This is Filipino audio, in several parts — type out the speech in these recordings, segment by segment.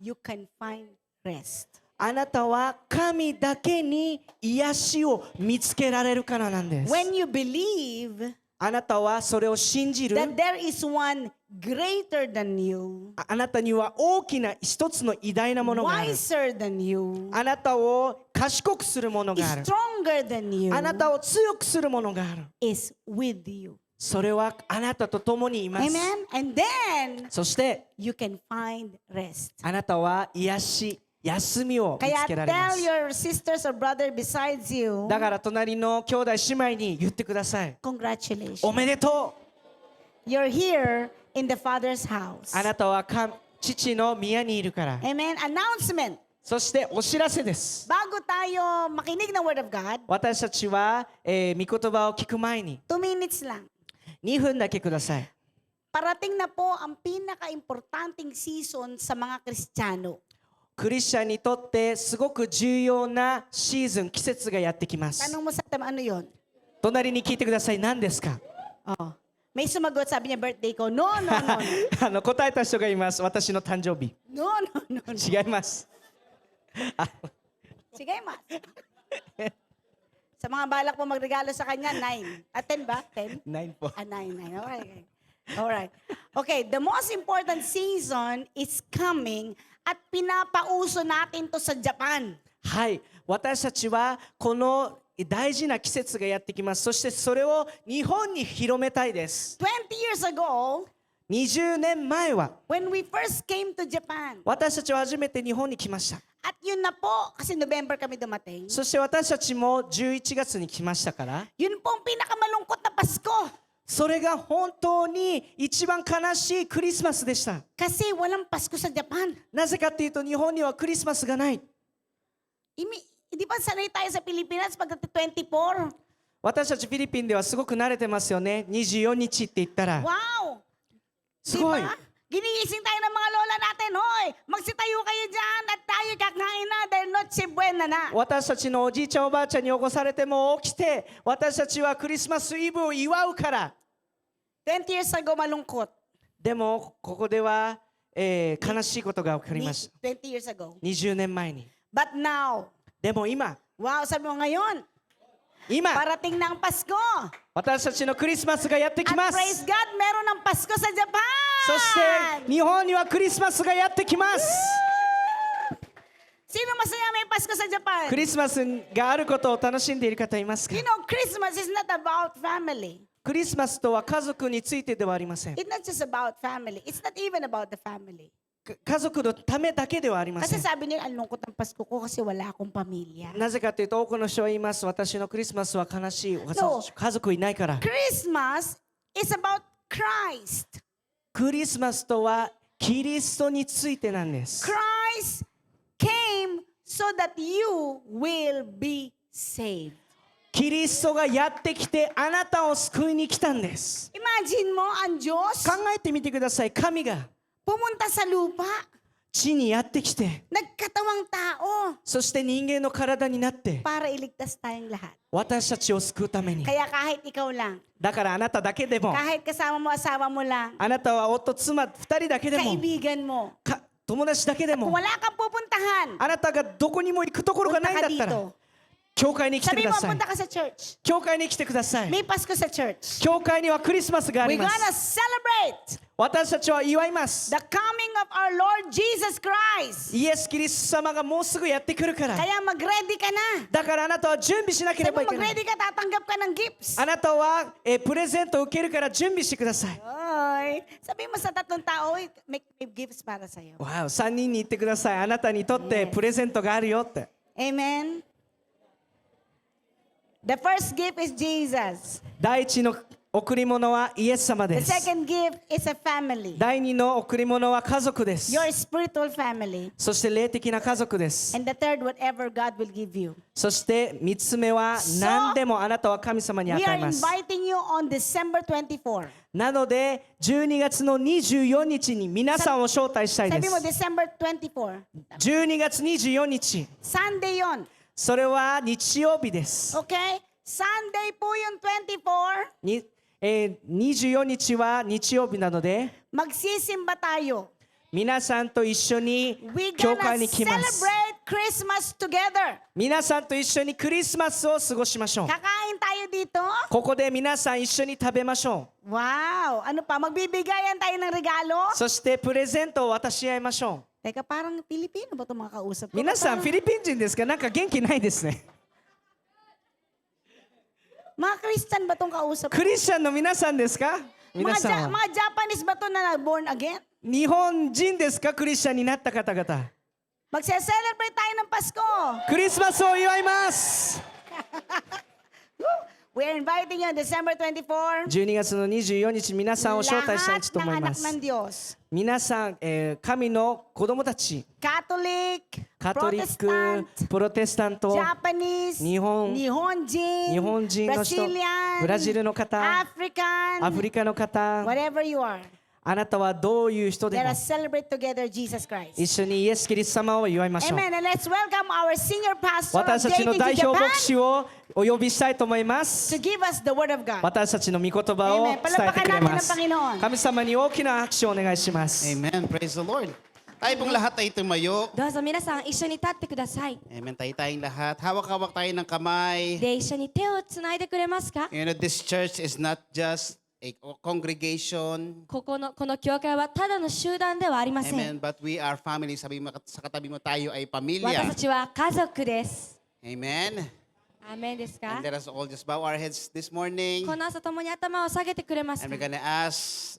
you can find rest. あなたは神だけに癒しを見つけられるからなんです。 When you believe あなたはそれを信じる。 that there is one greater than you, あなたには大きな一つの偉大なものがある。 wiser than you, あなたを賢くするものがある。 stronger than you, あなたを強くするものがある。 is with you. それはあなたと共にいます。 Amen? And then, そして you can find rest. あなたは癒し、休みを見つ Kaya けられま tell す。 your sisters or brother besides you, だから隣の兄弟姉妹に言ってください。 congratulations. おめでとう。 You're here in the Father's house. あなたは父の宮にいるから。 Amen? Announcement. そしてお知らせです。 Bago tayo makinig ng Word of God, 私たちは、御言葉を聞く前に 2 minutes lang. 2分だけください。 Parating na po ang pinaka-importanting season sa mga Kristiyano. クリスチャンにとってすごく重要なシーズン、季節がやってきます。 Tanong mo sa tama, ano yun? 隣に聞いてください。何ですか？ Oh. May sumagot, sabi niya, birthday ko. No, no, no, no. 答えた人がいます。私の誕生日。 No, no, no, no. 違います。 Sige, mas. Sa mga balak po magregalo sa kanya, 9. 10 ba? 10? 9 po. 9. Okay. Alright. Okay, the most important season is coming at pinapauso natin to sa Japan. はい。私たちはこの大事な季節がやってきます。そしてそれを日本に広めたいです。 20 years ago, 20年前は when we first came to Japan, 私たちは初めて日本に来ました。 at yun na po, kasi November kami dumating, そして私たちも11月に来ましたから、 yun po ang pinakamalungkot na Pasko. それが本当に一番悲しいクリスマスでした。 Kasi walang Pasko sa Japan. なぜかっていうと日本にはクリスマスがない。 Hindi ba sanay tayo sa Pilipinas pagdating 24? 私たちフィリピンではすごく慣れてますよね。24日って言ったら。 Wow! すごい。 Diba? Ginigising tayo ng mga lola natin, hoy, magsitayo kayo dyan at tayo kakain na dahil Noche Buena na. 私たちのおじいちゃんおばあちゃんに起こされても起きて、私たちはクリスマスイブを祝うから。 20 years ago, malungkot. でもここでは、悲しいことが起こりました。 20 years ago. 20年前に。 But now, でも今、 wow, sabi mo ngayon, 今、 parating na ang Pasko. 私たちのクリスマスがやってき At ま praise す。 God, meron ng Pasko sa Japan. そして日本にはクリスマスがやってきます。 Sino masaya may Pasko sa Japan? クリスマスがあることを楽しんでいる方いますか？ You know, Christmas is not about family. クリスマスとは家族についてではありません。 It's not just about family. It's not even about the family. 家族のためだけではありませ Kasi ん。 sabi niya, ang lungkot ng Pasko ko kasi wala akong pamilya. なぜかというと多くの人は言います。私のクリスマスは悲しい。そう家族いないから。 Christmas is about Christ. クリスマスとはキリストについてなんです。 Christ came so that you will be saved. キリストがやってきてあなたを救いに来たんです。 Imagine mo ang Diyos 考えてみてください。神が pumunta sa lupa, 地にやってきて、 nagkatawang tao そして人間の体になって para iligtas tayong lahat. 私たちを救うために。 Kaya kahit ikaw lang, だからあなただけでも、 kahit kasama mo asawa mo lang, あなたは夫妻2人だけでも、 kaibigan mo, 友達だけで kung も、 wala kang pupuntahan, あなたがどこにも行くところがないん punta だ ka ったら dito. 教会に来て Sabi く mo, ださい。 punta ka sa church. 教会に来てください。 May Pasko sa church. 教会にはクリスマスがあ We're りま gonna す。 celebrate 私たちは祝います。 the coming of our Lord Jesus Christ. イエス・キリスト様がもうすぐやってくるから。 Kaya mag-ready ka na. だからあなたは準備しなけれ Sabi ば mo, いけない。 mag-ready ka, tatanggap ka ng gifts. あなたは、プレゼントを受けるから準備してください。 Oy, sabi mo sa tatlong tao, "Oy, may gifts para sa'yo." わお、3人に言ってください。あなたにとってプレゼントがあるよって。 Amen? The first gift is Jesus. 第一の贈り物はイエス様 The です。 second gift is a family. 第二の贈り物は家族です。 Your spiritual family. そして霊的な家族です。 And the third, whatever God will give you. そして3つ目は何でもあなたは神様に We 与 are えます。 inviting you on December 24. なので12月の24日に皆さんを招待したいで Sabi mo, す。 December 24. 12月24日、 Sunday yon. それは日曜日です。 Okay? Sunday po yung 24. 24日は日曜日なので、 Magsisimba tayo. 皆さんと一緒に We 教 gonna 会に来ます celebrate Christmas together. 皆さんと一緒にクリスマスを過ごしましょう Kakain tayo dito. ここで皆さん一緒に食べましょ Wow! Ano pa? Magbibigayan tayo ng regalo? うそしてプレゼントを渡し合いましょ Teka, parang Pilipino ba ito mga kausap う ko? 皆さん Parang フィリピン人ですかなんか元気ないですね mga Christian ba itong kausap ko? クリスチャンの皆さんですか Mga, 皆さんは mga Japanese ba ito na born again? 日本人ですかクリスチャンになった方々 Magse-celebrate tayo ng Pasko. クリスマスを祝います We're inviting you on December 24. 12月の24日皆さんを招待したい Lahat と ng 思い anak ます ng Diyos. 皆さん、神の子供たち Catholic, カトリック Protestant, プロテスタント Japanese, 日本日日本人の人 Brazilian, ブラジルの方 African, アフリカの方 whatever you are. あなたはどういう人で Let も us celebrate together Jesus Christ. 一緒にイエス・キリスト様を祝いましょう Amen. And let's welcome our senior pastor of 私たちの JTG 代表 Japan 牧師をお呼びしたいと思います to give us the word of God. 私たちの御言葉を Amen. 伝えてくれます Palakpakan natin ang Panginoon. 神様に大きな拍手をお願いします Amen. Praise the Lord. Tayo pong lahat ay tumayo. どうぞ皆さん一緒に立ってください。 Amen. Tayo tayong lahat. Hawak-hawak tayo ng kamay. で、一緒に手をつないでくれますか？ You know, this church is not just a congregation. この教会はただの集団ではありません。 Amen. But we are family. Sabi mo sa katabi mo tayo ay 私 pamilya. たちは家族です。 Amen. アーメンですか And？ let us all just bow our heads this morning. この朝共に頭を下げてくれます And か？ we're gonna ask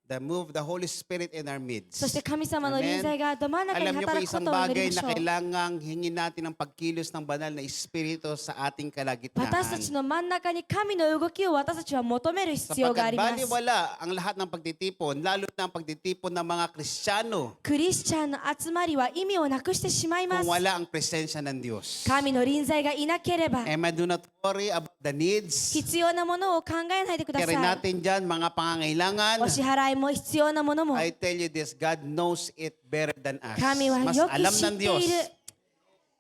the move the Holy Spirit in our そして midst. 神様の臨在がど真ん中に Alam niyo po 働くこ isang とを祈り bagay まし na ょう。 kailangang hingin natin ang pagkilos ng banal na Espiritu sa ating 私たち kalagitnaan. の真ん中に神の動きを私たちは求める必要があ Sapagkat ります。 baliwala ang lahat ng pagtitipon, lalo na ang pagtitipon ng mga Kristiyano クリスチャンの集まりは意味をなくしてしまいま kung す。 wala ang presensya ng Diyos. 神の臨在がいなければ Amen. Do not worry about the needs. 必要なものを考えないでくだ Kaya rin さい。 natin dyan mga pangangailangan. お支払いも必要なものも I tell you this, God knows it better than us. 神は Mas よく alam 知っ ng て Diyos. いる。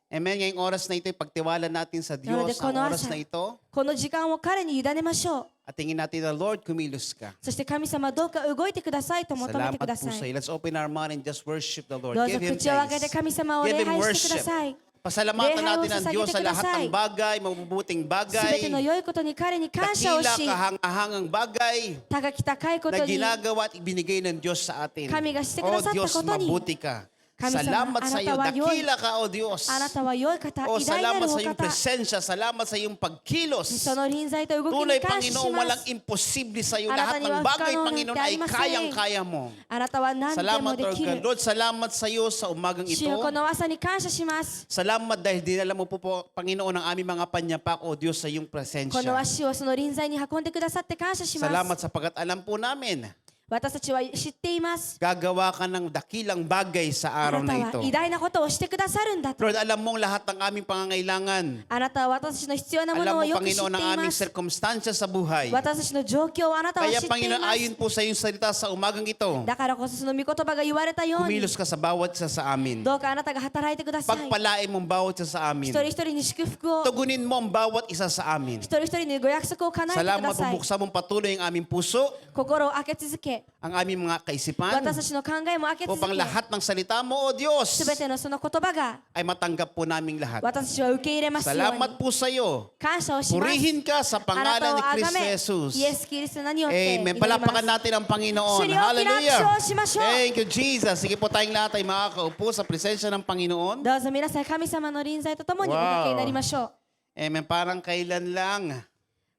Amen. Ngayong oras na ito, pagtiwala natin sa なので Diyos こ ang の oras 朝 na ito. この時間を彼に委ねましょう。 At tingin natin na, Lord, kumilos ka. そして神様どうか動いてくださいと求め Salamat てくだ po さ sa い。 iyo. Let's open our mouth and just worship the Lord. どうぞ Give Him 口を開けて thanks. 神様を Give 礼 Him 拝してくだ worship. さい。 Pasalamatan礼拝を natin ang 捧げ Diyos て sa くだ lahat さい。 ng bagay, mabubuting すべての bagay, 良いことに彼に感謝を dakila, し、 kahangahangang bagay 高き高いことna に ginagawa at ibinigay ng Diyos sa atin. Kamiがしてく O ださった Diyos, ことに mabuti ka. Kami sama, Salamat sa iyo. anata wa yoy. Dakila ka, O Diyos. あなたは良い方、 O 偉大なる salamat お sa iyong 方。 presensya. Salamat sa iyong pagkilos. その臨在と動き Tunay, に感謝し Panginoon, ま walang す。 imposible sa iyo. あなた Lahat に ng は bagay, 不可能なんて Panginoon, あ ay りません。 kayang-kaya mo. あなたは何でも Salamat, で Lord き God. る。 Lord, salamat sa iyo sa umagang 主 ito. よこの朝に感謝します。 Salamat dahil dinala mo po, Panginoon, ang aming mga panyapak, O Diyos, sa iyong この presensya. 足をその臨在に運んでくださって感謝しま Salamat す。 sapagkat alam po namin, 私たちは知っています。 gagawa ka ng dakilang bagay sa あ araw な na た ito. は偉大なことをしてくださるんだと。 Lord, alam mong lahat ng aming pangangailangan. あなたは私たちの必要なも Alam のを mo, よく知ってい Panginoon, ang ま aming す。 sirkumstansya sa buhay. 私たちの状況をあなたは知 Kaya, ってい Panginoon, ます。 ayon po sa iyong salita sa umagang ito, だからこそその御言葉が言われたように、 kumilos ka sa bawat isa sa amin. どうかあなたが働いてください。 Pagpalain mong bawat isa sa amin. 一人一人に祝福を、 Tugunin mo ang bawat isa sa amin. 一人一人にご約束を叶えてく Salamat ださい。 bubuksan mong patuloy ang aming puso, 心を開け続け、 ang aming mga kaisipan, 私たちの考えも開け続 upang け、 lahat ng salita mo, O Diyos, すべてのその言葉が ay matanggap po naming lahat. 私たちは受け入れますように Salamat po sa iyo. 感謝をします。 Purihin ka sa あなた pangalan を ni あが Kristo め、 Jesus. イエス・キリストの名によって祈 Amen. り Palapakan ます。 natin ang Panginoon. 主に大きな拍手 Hallelujah. をしましょう。 Thank you, Jesus. Sige po tayong lahat ay makakaupo sa presensya ng Panginoon. どうぞ皆さん神様の臨在とともにおかけになりましょう。 Amen. Parang kailan lang.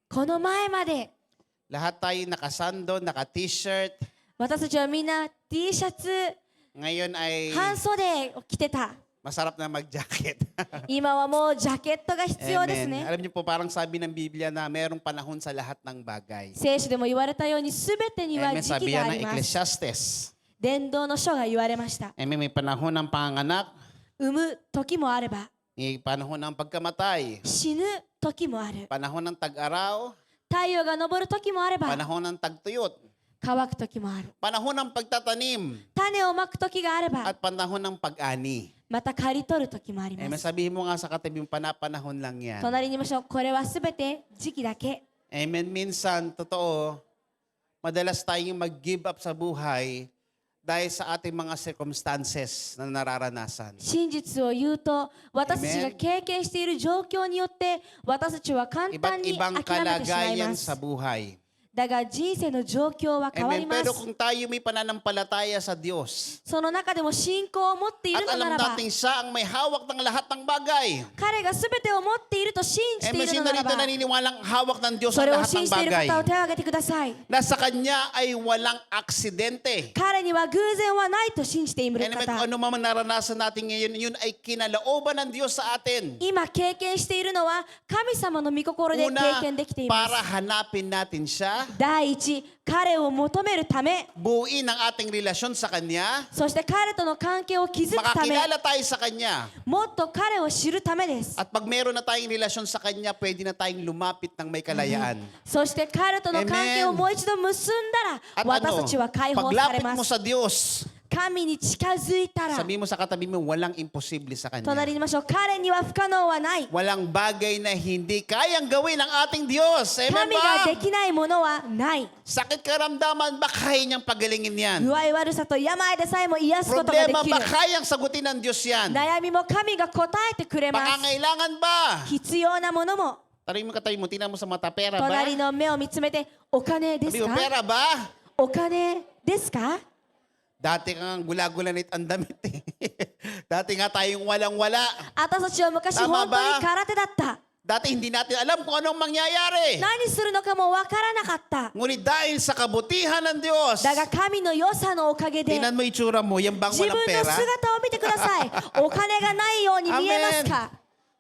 この前まで Lahat tayo nakasando, naka-t-shirt. 私たちはみんな T シャツ、 Ngayon ay 半袖を着てた。 masarap na mag-jacket. 今はもうジャケットが必要です Amen. ね。 Alam niyo po, parang sabi ng Biblia na mayroong panahon sa lahat ng bagay. 聖書でも言われたように全てには Amen. 時 Sabi 期が yan あ ng ります。 Ecclesiastes. 伝道の書が言われました。 Amen. May panahon ng panganak, 産む時もあれば may panahon ng pagkamatay, 死ぬ時もある。 panahon ng tag-araw, 太陽が昇る時もあれば panahon ng tagtuyot, 乾く時もある。 panahon ng pagtatanim, 種をまく時があれば at panahon ng pag-ani. また刈り取る時もあり Amen. ます。 Sabihin mo nga sa katabi mo, panahon lang yan. 隣にいましょう。これは全て時期だけ。 Amen. Minsan, totoo, madalas tayong mag-give up sa buhay dahil sa ating mga circumstances na nararanasan. 真実を言うと、私たちが経験している状況によって私たちは簡 Iba't 単に ibang 諦めてしまいま kalagayan す sa。buhay. だが人生の状況は変わり Amen. ま Pero す。 kung tayo may pananampalataya sa Diyos, その中でも信仰を持ってい at るのな alam らば、 natin siya ang may hawak ng lahat ng bagay. 彼が全てを持っていると信じてい Amen. る Sino のなら rito ば、 naniniwalang hawak ng Diyos そ ang れを lahat 信 ng じている bagay? 方を手を挙げてください。 Na sa Kanya ay walang aksidente. 彼には偶然はないと信じている Amen. Kung 方。 ano man naranasan natin ngayon, yun ay kinalooban ng Diyos sa atin. 今経験しているのは神様の御心で経 Una, 験できていま para す。 hanapin natin siya, 第一、彼を求めるため、 buuin ang ating relasyon sa Kanya, そして彼との関係を築くため、 makakilala tayo sa Kanya. もっと彼を知るためです。 At pag meron na tayong relasyon sa Kanya, pwede na tayong lumapit ng may kalayaan. そして彼との関係を Amen. もう一度結んだら、 At 私 ano, たちは解放され paglapit ま mo す。 sa Diyos, 神に近づいたら、 sabihin mo sa katabi mo, walang imposible sa 隣 Kanya. にいましょう。彼には不可能はない。 Walang bagay na hindi kayang gawin ng ating Diyos. Amen 神が ba? できないものはない。 Sakit karamdaman, ba kaya niyang pagalingin yan? 具合悪さと病でさえも癒すことがで Problema き ba る。 kayang sagutin ng Diyos yan? 悩みも神が答えてくれます。 Pangangailangan ba? 必要なものも、 Tarin mo katabi mo, tingnan mo sa mata, pera ba? 隣の目を見つめて、お金です Sabi mo, か？ pera ba? お金ですか？ Dati kang gula-gulanit ang damit eh. Dati nga tayong walang-wala. 私たちは昔 Tama 本当に ba? 空手だった。 Dati hindi natin alam kung anong mangyayari. 何するのかもわからなかった。 Ngunit dahil sa kabutihan ng Diyos, だが神の良さのおかげで、 tingnan mo itsura mo, yung bang 自分 walang の pera. 姿を見てください。お金がないように見えますか？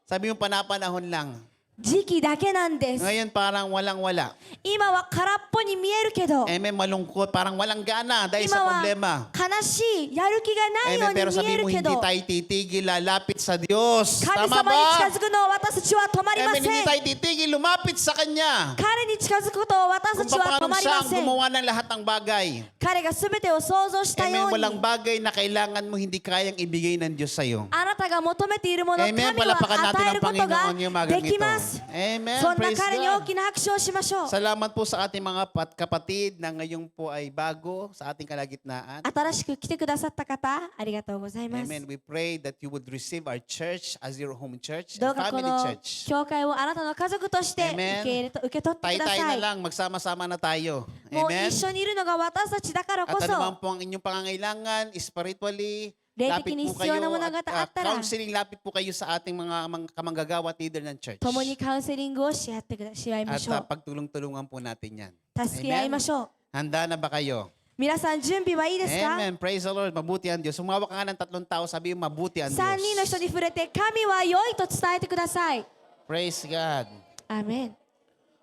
Sabi mo, panapanahon lang. 時期だけなんです。 Ngayon parang walang-wala. 今は空っぽに見えるけど、 Amen, malungkot, parang walang gana dahil 今 sa は problema. 悲しい、やる気がないよ Amen, う pero に見 sabi え mo, るけ hindi ど、 tayo titigil, lalapit sa Diyos. 神 Tama 様に近 ba? づくのを私たちは止まりま Amen, せ hindi ん。 tayo titigil, lumapit sa Kanya. 彼に近づくことを私た Kung ちは止 paano まり siya ま ang せん。 gumawa ng lahat ng bagay. 彼が全てを想像した Amen, よう walang に、 bagay na kailangan mo hindi kayang ibigay ng Diyos sa'yo. あなたが求めているもの、 Amen, 神は palapakan natin 与え ang ることが Panginoon yung umagang でき ito. ます。 Amen, そんな praise 彼に God. 大きな拍手をしましょう。 Salamat po sa ating mga kapatid na ngayon po ay bago sa ating kalagitnaan. 新しく来てくださった方、ありがとうございます。 Amen. We pray that you would receive our church as your home church ど and うかこ family の church. 教会をあなたの家族として受 Amen. け入れと受け取ってくだ Tayo-tayo なさい。lang, magsama-sama na tayo. もう Amen. 一緒にいるのが私たちだからこ At そ、 ano man po ang inyong pangangailangan, spiritually, 霊 lapit 的に po 必要な kayo もの at があったら、 counseling, lapit po kayo sa ating mga kamanggagawa at leader ng church. 共にカウンセリングをし合ってくだし合いま At しょう。 pagtulong-tulungan po natin yan. 助け合いましょう。 Handa na ba kayo? 皆さん準備はいいですか？ Amen. Praise the Lord. Mabuti ang Diyos. Sumawak ka nga ng 3 tao, sabi mo, mabuti ang 3人の Diyos. 人に触れて、神は良いと伝えてください。 Praise God. アーメン。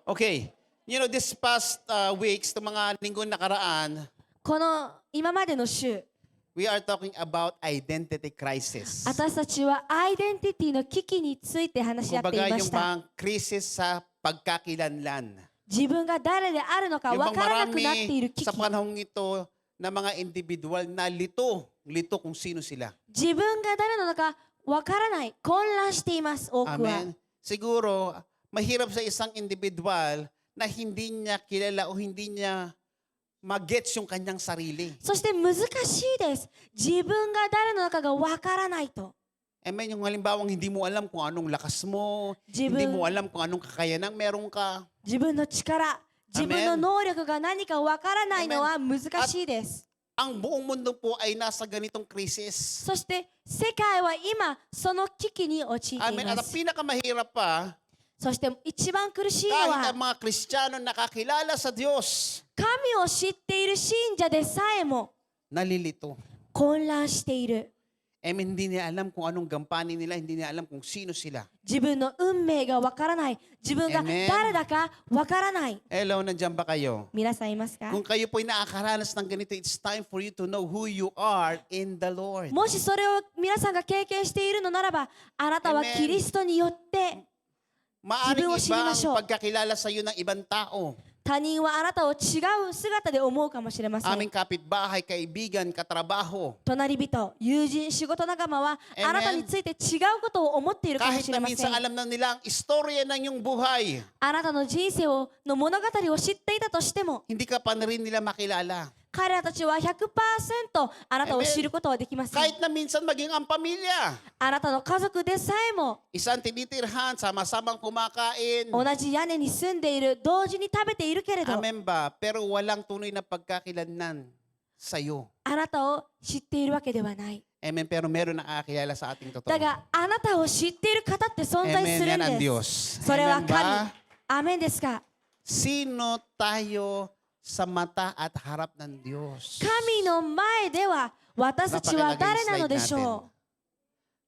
Okay. You know, this past weeks, itong mga linggo nakaraan, この今までの週、 we are talking about identity crisis. 私たちはアイデンティティの危機について話し合ってい Kumbaga, ま yung した。 mga krisis sa pagkakilanlan. 自分が誰であるのか Yung 分 bang からなくなっている marami 危 sa 機。 panahong ito na mga individual na lito kung sino sila. 自分が誰なのか分からない。混乱しています、多くは。 Amen. Siguro, mahirap sa isang individual na hindi niya kilala o hindi niya mag-gets yung kanyang sarili. そして難しいです。自分が誰なのかが分からないと。 Amen. Yung halimbawang hindi mo alam kung anong lakas mo, Jibun. hindi mo alam kung anong kakayanang meron ka. 自分の力、自分の能力が何か分からないのは難しいです。 Ang buong mundo po ay nasa ganitong krisis. そして世界は今その危機に陥ってい Amen. ま At ang す。 pinakamahirap pa, そして一番苦しいの kahit は ang mga Kristiyano nakakilala sa Diyos, 神を知っている信者でさえも nalilito. 混乱している。 Amen. Hindi niya alam kung anong gampanin nila, hindi niya alam kung sino sila. 自分の運命がわからない。自分が Amen. 誰だかわからない。 Hello, nandiyan ba kayo? 皆さんいますか？ Kung kayo po'y nakakaranas ng ganito, it's time for you to know who you are in the Lord. もしそれを皆さんが経験しているのならば、あなたは Amen. キリストによって Maaring Zibin mo ibang siya. pagkakilala sa iyo ng ibang tao. 他人はあなたを違う姿で思うかもしれません。 Aming kapitbahay, kaibigan, katrabaho. 隣人、友人、仕事仲間は Amen. あなたについて違うことを思っているかも Kahit し na れませ minsan ん。 alam na nila ang istorya ng iyong buhay, あなたの人生の物語を知っていたとしても、 hindi ka pa na rin nila makilala. 彼らたちは 100% あなたを知ることはできません。 Kahit na minsan maging ang pamilya. あなたの家族でさえも Isang tinitirhan, sama-samang kumakain. 同じ屋根に住んでいる、同時に食べているけれど、 Amen ba? Pero walang tunay na pagkakilanlan sa'yo. あなたを知っているわけではない。 Amen. Pero meron nakakilala sa ating totoo. だがあなたを知っている方って存在 Amen. する Yan ん ang で Diyos. す。それは Amen 神。 ba? アーメンですか？ Sino tayo sa mata at harap ng Diyos? 神の前では私たちは誰なのでしょ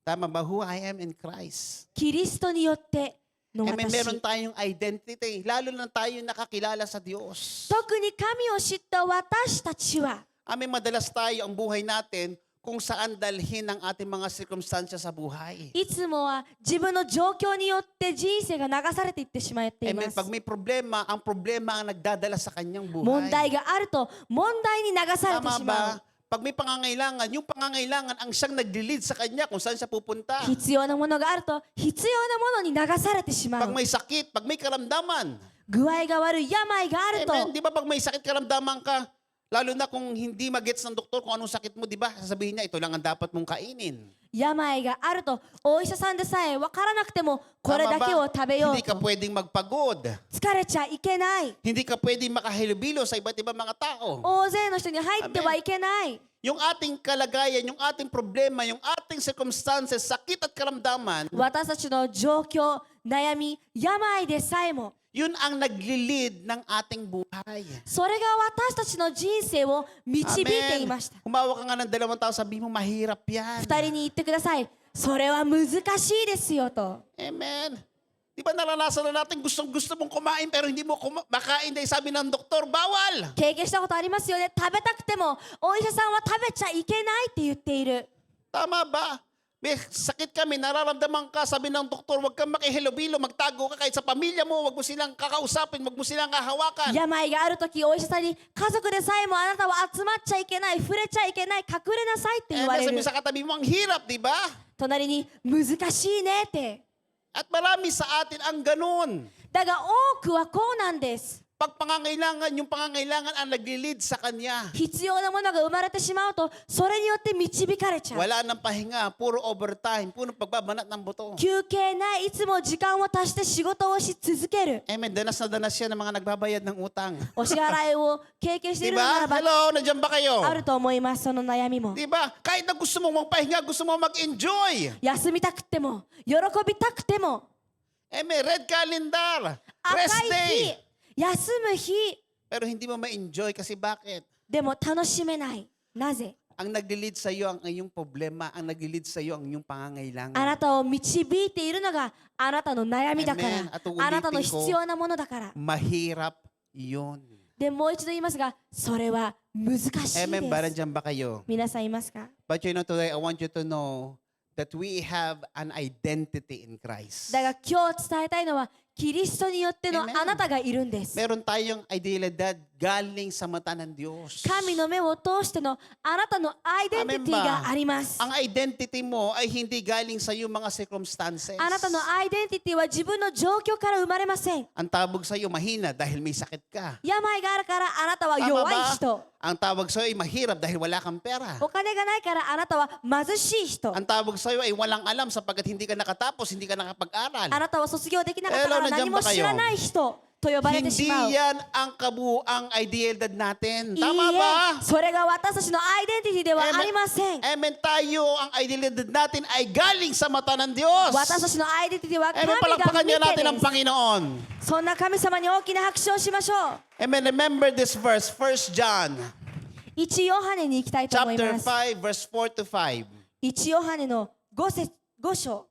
Tama ba? Who I am in Christ. う？キリストによっての Amen. 私。 Meron tayong identity. Lalo na tayo nakakilala sa Diyos. 特に神を知った私たちは Amen. Madalas tayo ang buhay natin kung saan dalhin ang ating mga sirkumstansya sa buhay. いつもは自分の状況によって人生が流されていってしまっていま Amen. す。 Pag may problema, ang problema ang nagdadala sa kanyang 問 buhay. 題があると問題に流されて Tama しまう。 ba? Pag may pangangailangan, yung pangangailangan ang siyang nagli-lead sa kanya kung saan siya pupunta. 必要なものがあると必要なものに流されてしま Pag う。 may sakit, pag may karamdaman. 具合が悪い、病があると Amen. Di ba pag may sakit karamdaman ka, lalo na kung hindi magets ng doktor kung anong sakit mo, di ba? Sasabihin niya, ito lang ang dapat mong kainin. 病があるとお医者さんでさえ分からなくてもこれ Tama だけを ba? 食べよう Hindi ka と pwedeng magpagod. 疲れちゃいけない。 Hindi ka pwedeng makahilubilo sa iba't ibang mga tao. 大勢の人に入ってはいけない。 Yung ating kalagayan, yung ating problema, yung ating circumstances, sakit at karamdaman, 私たちの状況、悩み、病でさえも yun ang nagli-lead ng ating buhay. それが私たちの人生を導いていました。 Humawa ka nga ng dalawang tao, sabi mo, mahirap yan. 二人に言ってください。それは難しいですよと。 Amen. Di ba naranasan na natin gusto mong kumain pero hindi mo makain dahil sabi ng doktor, bawal. 経験したことありますよね。食べたくてもお医者さんは食べちゃいけないって言っている。 Tama ba? May sakit kami, nararamdaman ka, sabi ng doktor, huwag kang makihilobilo, magtago ka kahit sa pamilya mo, huwag mo silang kakausapin, huwag mo silang kahawakan. 病があるときお医者さんに家族でさえもあなたは集まっちゃいけない、触れちゃいけない、隠れなさいって言われ Sabi る。 sa katabi mo, ang hirap, di ba? 隣に難しいねって。 At marami sa atin ang ganun. だが多くはこうなんです。 Pag pangangailangan, yung pangangailangan ang nagli-lead sa kanya. 必要なものが生まれてしまうとそれによって導かれちゃう。 Wala nang pahinga, puro overtime, puro pagbabanat ng buto. 休憩ない、いつも時間を足して仕事をし続ける。 Amen, danas na danas yan ng mga nagbabayad ng utang. お支払いを経験しているの Diba? ならば Hello, nandiyan ba kayo? あると思います、その悩みも。 Diba? Kahit na gusto mong magpahinga, gusto mong mag-enjoy. 休みたくても喜びたくても Amen, red calendar, 赤 rest い day. 日、休む日 Pero hindi mo ma-enjoy kasi bakit? でも楽しめない。なぜ？ Ang nagli-lead sa iyo ang iyong problema, ang nagli-lead sa iyo ang iyong あ pangangailangan. なたを導いているのがあなたの悩みだか Amen. ら At ulitin あなたの必要なものだから Mahirap 'yun. でもう一度言いますがそれは難しい Amen, で ba す。 nandiyan ba kayo? 皆さんいますか？ But you know, today I want you to know that we have an identity in Christ. だが今日伝えたいのはキリストによっての Amen. あなたがいるんです。 Meron tayong identidad galing sa mata ng Diyos. 神の目を通してのあなたのアイデンティティがあります。 Ang identity mo ay hindi galing sa iyong mga circumstances. あなたのアイデンティティは自分の状況から生まれません。 Ang tawag sa iyo mahina dahil may sakit ka. 病があるからあなたは Tama 弱い ba? 人。 Ang tawag sa iyo ay mahirap dahil wala kang pera. お金がないからあなたは貧しい人。 Ang tawag sa iyo ay walang alam sapagkat hindi ka nakatapos, hindi ka nakapag-aral. あなたは卒業できなかったか Hello, ら何も知らない人と呼ばれてし Hindi まう。いい yan ang kabuuang identidad natin. え Tama ba? それが私たちのアイデンティティではありません。 Amen. Tayo, ang identidad natin ay galing sa mata ng Diyos. 私たちのアイデンティティは神 Amen. が Palakpakan 見 niya natin て ang です。 Panginoon. そんな神様に大きな拍手をしましょう。 Amen. Remember this verse, 1 John 1ヨハネに行きたいと思い chapter ます。 5, verse 4 to 5. 1ヨハネの5章。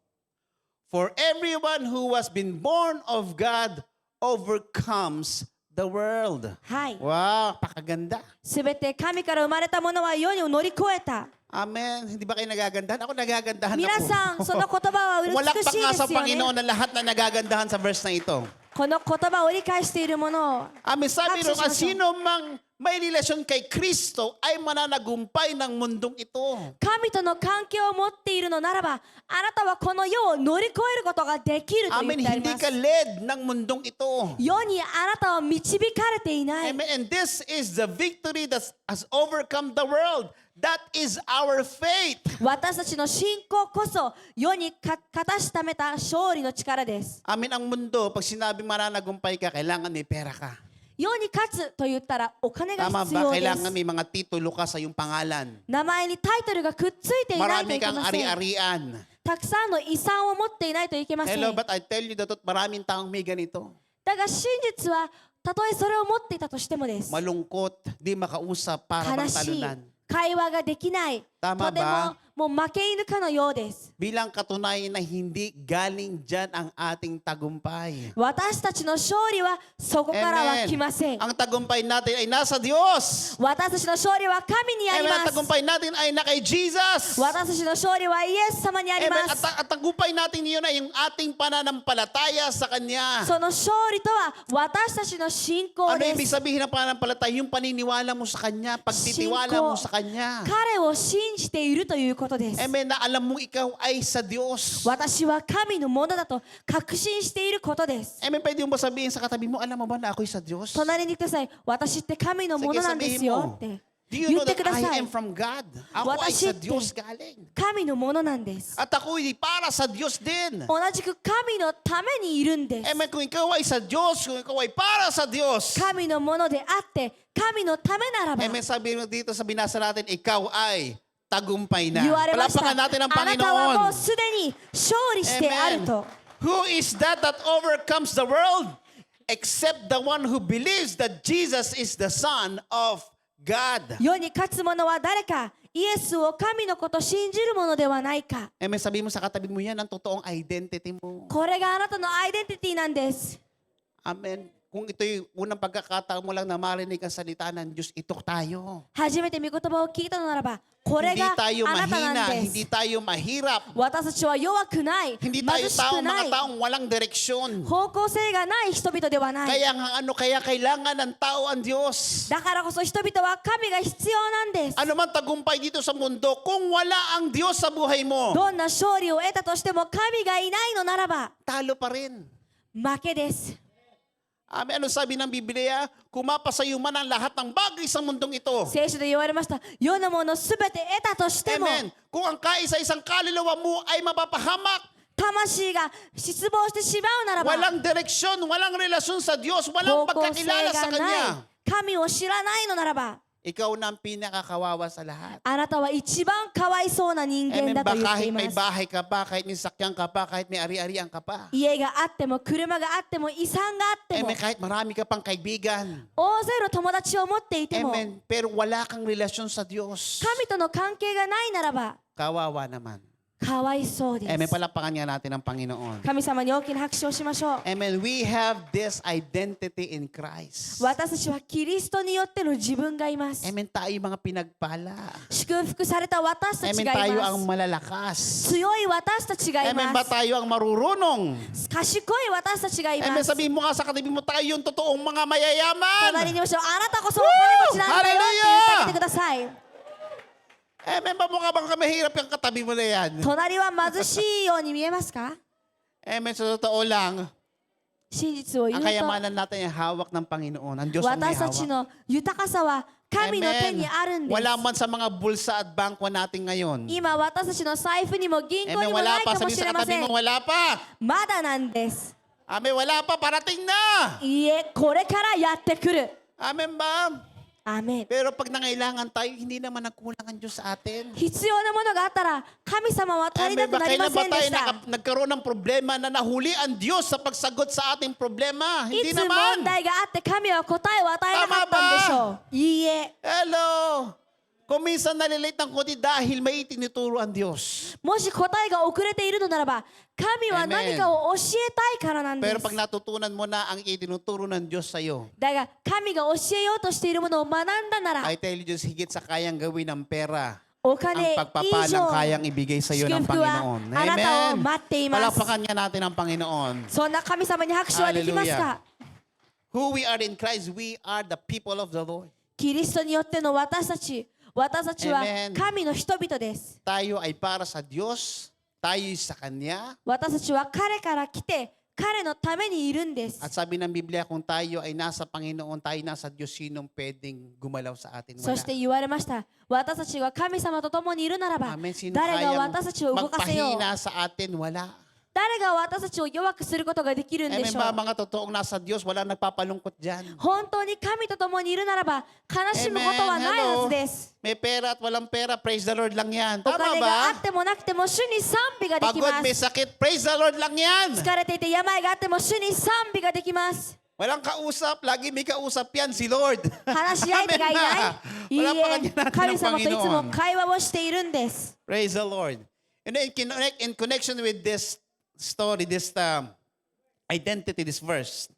For everyone who has been born of God overcomes the world. はい。 Wow, pakaganda. すべて神から生まれたものは世に乗り越えた。 Amen. Hindi ba kayo nagagandahan? Ako nagagandahan 皆 ako. さん、その言葉は美 Walakpak しい nga で sa すよ Panginoon ね。 na lahat na nagagandahan sa verse na ito. この言葉を理解しているものを Amen. Sabi rin, Haksasya siya. sino mang may relasyon kay Kristo ay mananagumpay ng mundong ito. 神との関係を持っているのならば、あなたはこの世を乗り越えることができると言 Amen, ってあり hindi ます ka。led ng mundong ito. 世にあなたは導かれていない。 Amen. And this is the victory that has overcome the world. That is our faith. 私たちの信仰こそ世に勝たしためた勝利の力です。 Amen, ang mundo, pag sinabing mananagumpay ka, kailangan may pera ka. 世に勝つと言ったらお金が Tama 必 ba? 要で Kailangan す。 may mga titulo ka sa iyong pangalan. 名前にタイトルがくっついていないと Marami いけ kang ません。 ari-arian. たくさんの遺産を持っていないといけません。 Hello, but I tell you the truth, maraming taong may ganito. だが真実はたとえそれを持っていたとしてもです。 Malungkot, di makausap, para bang 悲しい talunan. 会話ができない。 Tama とても ba? もう負け犬かのようです。 Bilang katunayan na hindi galing dyan ang ating tagumpay. 私たちの勝利はそこからは来ません。 Ang tagumpay natin ay nasa Diyos. 私たちの勝利は神にあり Amen. ま Ang す。 tagumpay natin ay na kay Jesus. 私たちの勝利はイエス様にあり Amen. ま At す。 ang tagumpay natin yun ay yung ating pananampalataya sa Kanya. その勝利とは私たちの信仰 Ano で ibig す。 sabihin ng pananampalataya? Yung paniniwala mo sa Kanya, pagtitiwala mo sa Kanya. 彼を信じているということです。 Amen. Na alam mo ikaw ay sa Diyos. 私は神のものだと確信していることです。 Amen. Pwede mo ba sabihin sa katabi mo, alam mo ba na ako'y sa Diyos? 隣に来てください。私って神のものなんですよって。 Do you 言 know って that くだ I さい am。from God? Ako ay sa Diyos galing. 神のものなんです。 At ako'y para sa Diyos din. 同じく神のためにいるんです。 Amen. Kung ikaw ay sa Diyos, kung ikaw ay para sa Diyos. 神のものであって神のためならば Amen. Sabi mo dito sa binasa natin, ikaw ay tagumpay na. 言われました。 Palapakan natin ang あなたはもう Panginoon. すでに勝利してあると。 Who is that overcomes the world? Except the one who believes that Jesus is the Son of God. 世に勝つ者は誰か、イエスを神のこと信じるものではないか。 Amen. Sabi mo sa katabi mo yan, ang totoong identity mo. これがあなたのアイデンティティなんです。 Amen. Kung ito'y unang pagkakataon mo lang na marinig ang salita ng Diyos, ito tayo. 初めて御言葉を聞いたのならば、これ Hindi が tayo あなたな mahina, んで hindi す。 tayo mahirap. 私たちは弱くない、 Hindi tayo 貧しくな mga い、 taong walang direksyon. 方向性がない人々ではない。 Kaya kailangan ng tao ang Diyos. だからこそ人々は神が必要なんです。 Ano man tagumpay dito sa mundo, kung wala ang Diyos sa buhay mo, どんな勝利を得たとしても神がいないのならば talo pa rin. 負けです。 Amen. Ano sabi ng Biblia? Kumapasayo man ang lahat ng bagay sa mundong ito. 聖書で言われました。世のものすべて得たとしても、 Amen. Kung ang kaisa-isang kaluluwa mo ay mapapahamak, 魂が失望してしまうならば、 walang direksyon, walang relasyon sa Diyos, 方 walang 向性 pagkakilala sa がない Kanya, 神を知らないのならば、 ikaw na ang pinakakawawa sa lahat. あなたは一番かわいそうな人間 Amen. だと Ba 言って kahit いま may す。 bahay ka pa, kahit may sakyan ka pa, kahit may ari-arian ka pa. 家があっても車があっても遺産があっても Amen. Kahit marami ka pang kaibigan. 大勢の友達を持っていても Amen. Pero wala kang relasyon sa Diyos. 神との関係がないならば Kawawa naman. かわいそうで Amen. す。 Palakpakan nga natin ang Panginoon. 神様に大きな拍手をしましょう。 Amen. We have this identity in Christ. 私たちはキリストによっての自分がいます。 Amen. Tayo mga pinagpala. 祝福された私たち Amen. がい Tayo ま ang す。 malalakas. 強い私たちがい Amen. ま Ba tayo ang marurunong? す。賢い私たちがいま Amen. す。 Sabihin mo nga sa katabi mo, tayo yung totoong mga mayayaman. 隣にいましょう。あなたこそお金持ちなんだよって言ってあげてください。 Amen. Ba mukha bang mahirap yung katabi mo na yan? 隣は貧しいように見えますか？ Amen. Sa totoo lang, 真実を言 ang うと、 kayamanan natin ay hawak ng Panginoon. Ang Diyos ang may 私たち hawak. の豊かさは神の手にあるんです。 Wala man sa mga bulsa at bangko natin ngayon. 今私たちの財布にも銀行 Amen. にもな Wala い pa. かも Sabi し sa れま katabi せん mo,。wala pa. まだなんです。 Amen. Wala pa. Parating na. いいえ、これからやってくる。 Amen ba? アーメン。 Pero pag nangailangan tayo, hindi naman nagkulang ang Diyos sa atin. 必要なものがあったら神様は足りな Amen く ba? なりま Kailan せ ba んで tayo した。 nagkaroon ng problema na nahuli ang Diyos sa pagsagot sa ating problema? い Hindi つ naman. 問題があって神は答えを与えなかったんでしょう。いいえ。 Hello. Kung minsan nalilate ng konti dahil may itinuturo ang Diyos. もし答えが遅れているのならば、神は何かを教えたいからなんで Pero す pag。natutunan mo na ang itinuturo ng Diyos sa'yo, だが神が教えようとしているものを学んだなら、 I tell you, Diyos, higit sa kayang gawin ng pera, お ang 金以 pagpapalang 上 kayang ibigay sa iyo ng 祝福は Panginoon. あなたを Amen. 待っています。 Palakpakan nga natin ang Panginoon. そんな神様に拍手はできますか？ Who we are in Christ, we are the people of the Lord. キリストによっての私たちは Amen. 神の人々です。 Tayo ay para sa Diyos, tayo sa Kanya. 私たちは彼から来て彼のためにいるんです。 At sabi ng Biblia, kung tayo ay nasa Panginoon, tayo nasa Diyos, sinong pwedeng gumalaw sa atin? そして言われました。私たちが神様と共にいるならば Amen. Sino 誰が kayang 私たちを動かせよう。 magpahina sa atin? Wala. 誰が私たちを弱くすることができるんで Amen しょう。 ba mga totoong nasa Diyos, wala nagpapalungkot dyan. 本当に神と共にいるならば悲しむことはないはずです。 May pera at walang pera, praise the Lord lang yan. お Tama 金があ ba? ってもなくても主に賛美ができ Pagod, ま may す。 sakit, praise the Lord lang yan. 疲れていて病があっても主に賛美ができます。 Walang kausap, lagi may kausap yan, si Lord. 話し相手がいない。いい Wala pa え kanya natin 神 ng 様といつも Panginoon. 会話をしているんです。 Praise the Lord. And then in connection with this story, this identity, this verse,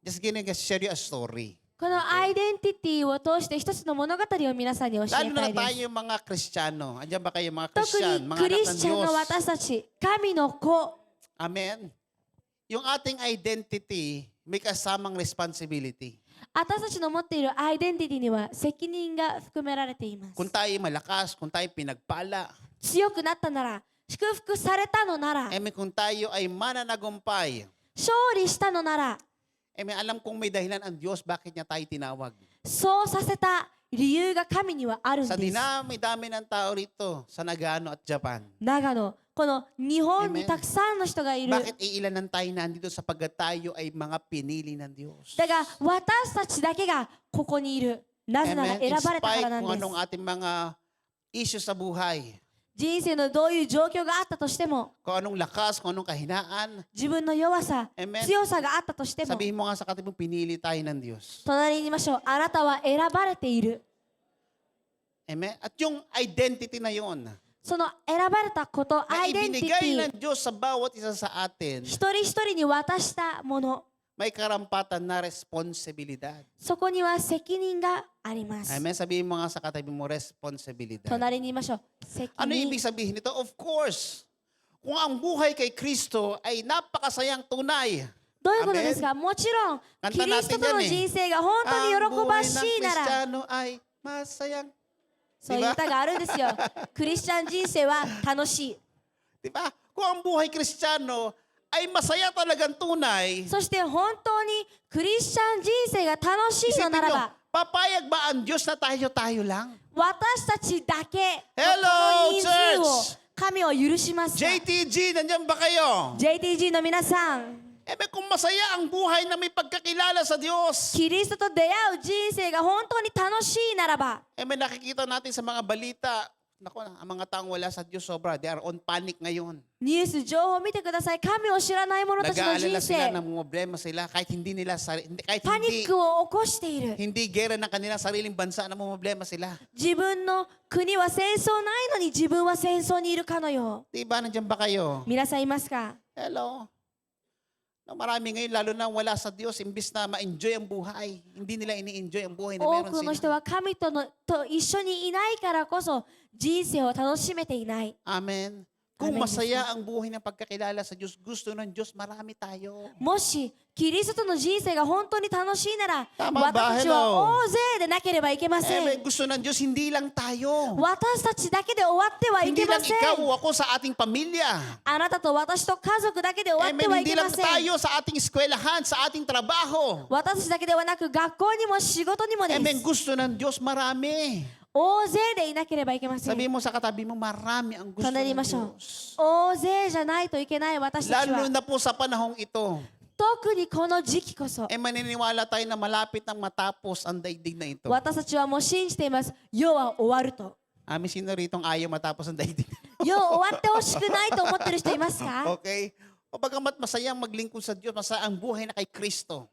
just gonna share you a story. このアイデンティティを通して一つの物語を皆さんに教 Lalo え na たいです。 tayo mga Kristiyano. Andiyan ba kayo mga 特 Kristyan, に mga ク anak リ ng スチャンの Diyos? 私たち、神の子。 Amen. Yung ating identity, may kasamang responsibility. 私たちの持っているアイデンティティには責任が含められています。 Kung tayo malakas, kung tayo pinagpala, 強くなったなら、祝福されたのなら、 Amen, kung tayo ay mananagumpay, 勝利したのなら、 Amen, alam kong may dahilan ang Diyos bakit niya tayo tinawag. そうさせた理由が神にはあるん Sa です。 dinami-dami ng tao rito sa Nagano at Japan, 長野、この日本に Amen. たくさんの人がいる。 bakit iilanan tayo nandito sapagkat tayo ay mga pinili ng Diyos. だが私たちだけがここにいる。なぜなら Amen. 選 In ばれたか spite らなん kung です anong。ating mga issues sa buhay, 人生のどういう状況があったとしても、 kung anong lakas, kung anong kahinaan, 自分の弱さ、 Amen. 強さがあったとしても、 sabihin mo nga sa katabi mo, pinili tayo ng Diyos. 隣にいましょう。あなたは選ばれている。 Amen? At yung identity na yon, その選ばれたこと、 na アイデンティテ ibinigay ィ、 ng Diyos sa bawat isa sa atin, 一人一人に渡したもの、 may karampatan na responsibilidad. そこには責任があります。 Amen? Sabihin mo nga sa katabi mo, responsibilidad. 隣にいましょう。責 Ano 任 ibig。sabihin nito? Of course, kung ang buhay kay Kristo ay napakasayang tunay, どういうことですか？もちろん、 Kanta キリストとの natin yan eh. 人生が本当に ang 喜 buhay ば ng しいなら、 Kristiyano ay masayang. そういう歌があるんですよ。クリスチャン人生は楽しい。 Di ba? Kung ang buhay Kristiyano ay masaya talagang tunay, そして本当にクリスチャン人生が楽しいの isipin なら nyo, ば、 papayag ba ang Diyos na tayo-tayo lang? 私たちだけの Hello, この人数を church! 神を許しますか？ JTG, nandiyan ba kayo? JTG の皆さん、 Kung masaya ang buhay na may pagkakilala sa Diyos, キリストと出会う人生が本当に楽しいならば、 nakikita natin sa mga balita, naku, ang mga taong wala sa Diyos sobra, they are on panic ngayon. ニュース情報を見てください。神を知らない者たちの人 Nag-aalala sila 生、 ng problema sila kahit hindi nila kahit パニックを起こしている。 hindi gera ng kanilang sariling bansa na problema sila. 自分の国は戦争ないのに自分は戦争にいるかのよ Diba, nandiyan ba kayo? う。皆さんいますか？ Hello. No, marami ngayon, lalo na wala sa Diyos, imbis na ma-enjoy ang buhay. Hindi nila ini-enjoy ang buhay na 多 meron くの人 sila. は神と一緒にいないからこそ人生を楽しめていない。 Amen. Kung Amen, masaya ang buhay ng pagkakilala sa Diyos, gusto ng Diyos, marami tayo. もしキリストとの人生が本当に楽しいなら、 Tama ba? 私たちは大勢でなければいけませ Amen. ん。 Gusto ng Diyos, hindi lang tayo. 私たちだけで終わってはいけ Hindi ま lang せん。 ikaw o ako sa ating pamilya. あなたと私と家族だけで終わっては Amen. い Hindi け lang ません。 tayo sa ating eskwelahan, sa ating trabaho. 私たちだけではなく学校にも仕事にもで Amen. す。 Gusto ng Diyos, marami. 大勢でいなければいけません。 Sabihin mo sa katabi mo, marami ang gusto 隣にい ng ましょう Diyos. 大勢じゃないといけない私たち Lalo は。 na po sa panahong ito. 特にこの時期こそ。 Maniniwala tayo na malapit nang matapos ang daigdig na ito. 私たちはもう信じています。世は終わると。 Amin, sino ritong ayaw matapos ang daigdig? 世終わってほしくないと思ってる人いますか？ Okay? O bagamat masayang maglingkod sa Diyos, masaya ang buhay na kay Kristo.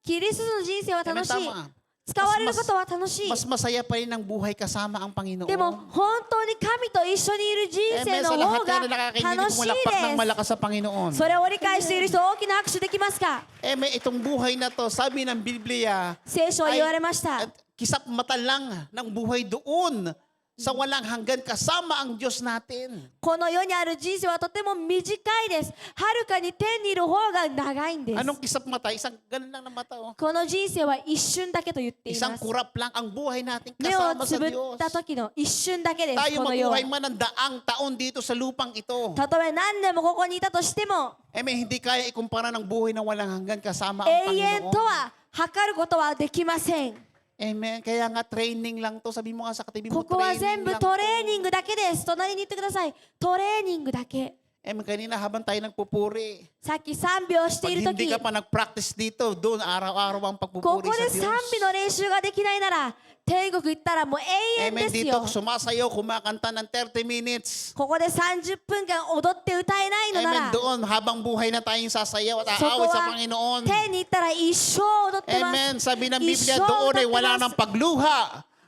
キリストの人生は楽しい。 Tama. 使われることは楽しい。 Mas masaya pa rin ang buhay kasama ang Panginoon. でも本当に神と一緒にいる人生 Amen. の Sa 方 lahat が na nakakakinig, 楽しい pumalakpak ng です。 malakas sa Panginoon. それを理解している人、大きな拍手できますか？ Itong buhay na to, sabi ng Biblia, 聖書は言われました。 at kisap mata lang ng buhay doon sa walang hanggan kasama ang Diyos natin. この世にある人生はとても短いです。はるかに天にいる方が長いんです。 Anong kisap mata? Isang ganun lang na mata. Oh. この人生は一瞬だけと言ってい Isang ます。 kurap lang ang buhay natin 目を kasama つ sa ぶ Diyos. った時の一瞬だけです。 Tayo この世は mabuhay man ng daang taon dito sa lupang ito. たとえ何年もここにいたとしても、 Hindi kaya ikumpara ng buhay na walang hanggan kasama ang 永遠 Panginoon. とは測ることはできません。 Amen. Kaya nga training lang to. Sabi mo nga sa katabi mo, ここは全 training 部 lang トレー to. ニングだけです。隣に言ってください。トレーニングだけ。 Kanina habang tayo nagpupuri, さっき賛美をして pag いる hindi 時、 ka pa nag-practice dito, doon araw-araw ang こ pagpupuri こ sa で賛 Diyos. 美の練習ができないなら、天国行ったらもう永遠 Amen. です Dito よ。 sumasayaw, kumakanta ng 30 minutes. ここで30分間踊って歌えないのな Amen. ら、 Doon, habang buhay na tayong sasayaw at そこ aawit sa は Panginoon. 天に行ったら一生踊ってます。 Amen. Sabi ng 一 Biblia, 生 doon 歌 ay って wala ま ng す。 pagluha.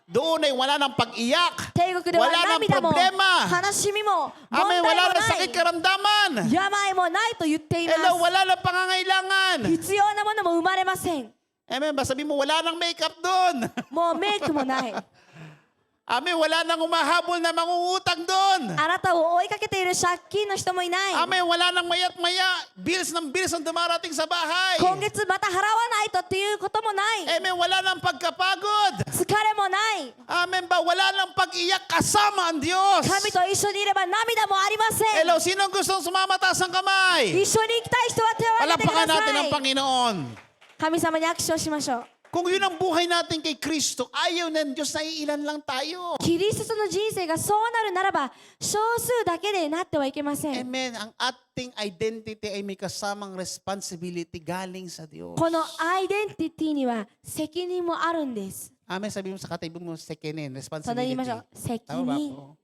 Doon ay wala ng pag-iyak. 天国では Wala ng 涙も problema. 悲しみも問 Amen. 題も Wala な ng sakit い。 karamdaman. 病もないと言っていま Hello, す。 wala ng pangangailangan. 必要なものも生まれません。 Amen. Sabi mo, wala ng makeup doon. もうメイクもない。 Amen. Wala nang umahabol na mangungutang doon. あなたを追いかけている借金の人もいない。 Amen. Wala nang mayat maya. Bills ang dumarating sa bahay. 今月また払わないとっていうこともない。 Amen. Wala nang pagkapagod. 疲れもない。 Amen ba? Wala nang pag-iyak kasama ang Diyos. 神と一緒にいれば涙もありません。 Hello, sino gustong sumamataas ang kamay? 一緒に行きたい人は手を挙げてく Palapakan だ natin さ ang い。 Panginoon. 神様に握手をしましょう。 Kung yun ang buhay natin kay Kristo, ayaw ng Diyos na iilan lang tayo. キリストの人生がそうなるならば、少数だけでなってはいけません。 Amen. Ang ating identity ay may kasamang responsibility galing sa Diyos. このアイデンティティには責任もあるんです。 Amen. Sabi mo sa katabi mo, sekinin, その言い responsibility. ましょう。責 Tama ba 任、 po?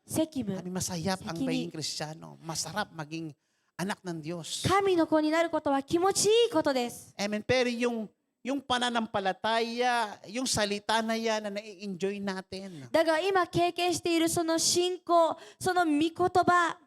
責務。 Sabi, masayap ang Sekinin. pagiging Kristiyano. Masarap maging anak ng Diyos. 神の子になることは気持ちいいことです。 Amen. Pero yung pananampalataya, yung salita na yan na nai-enjoy natin. だが今経験しているその信仰、その御言葉、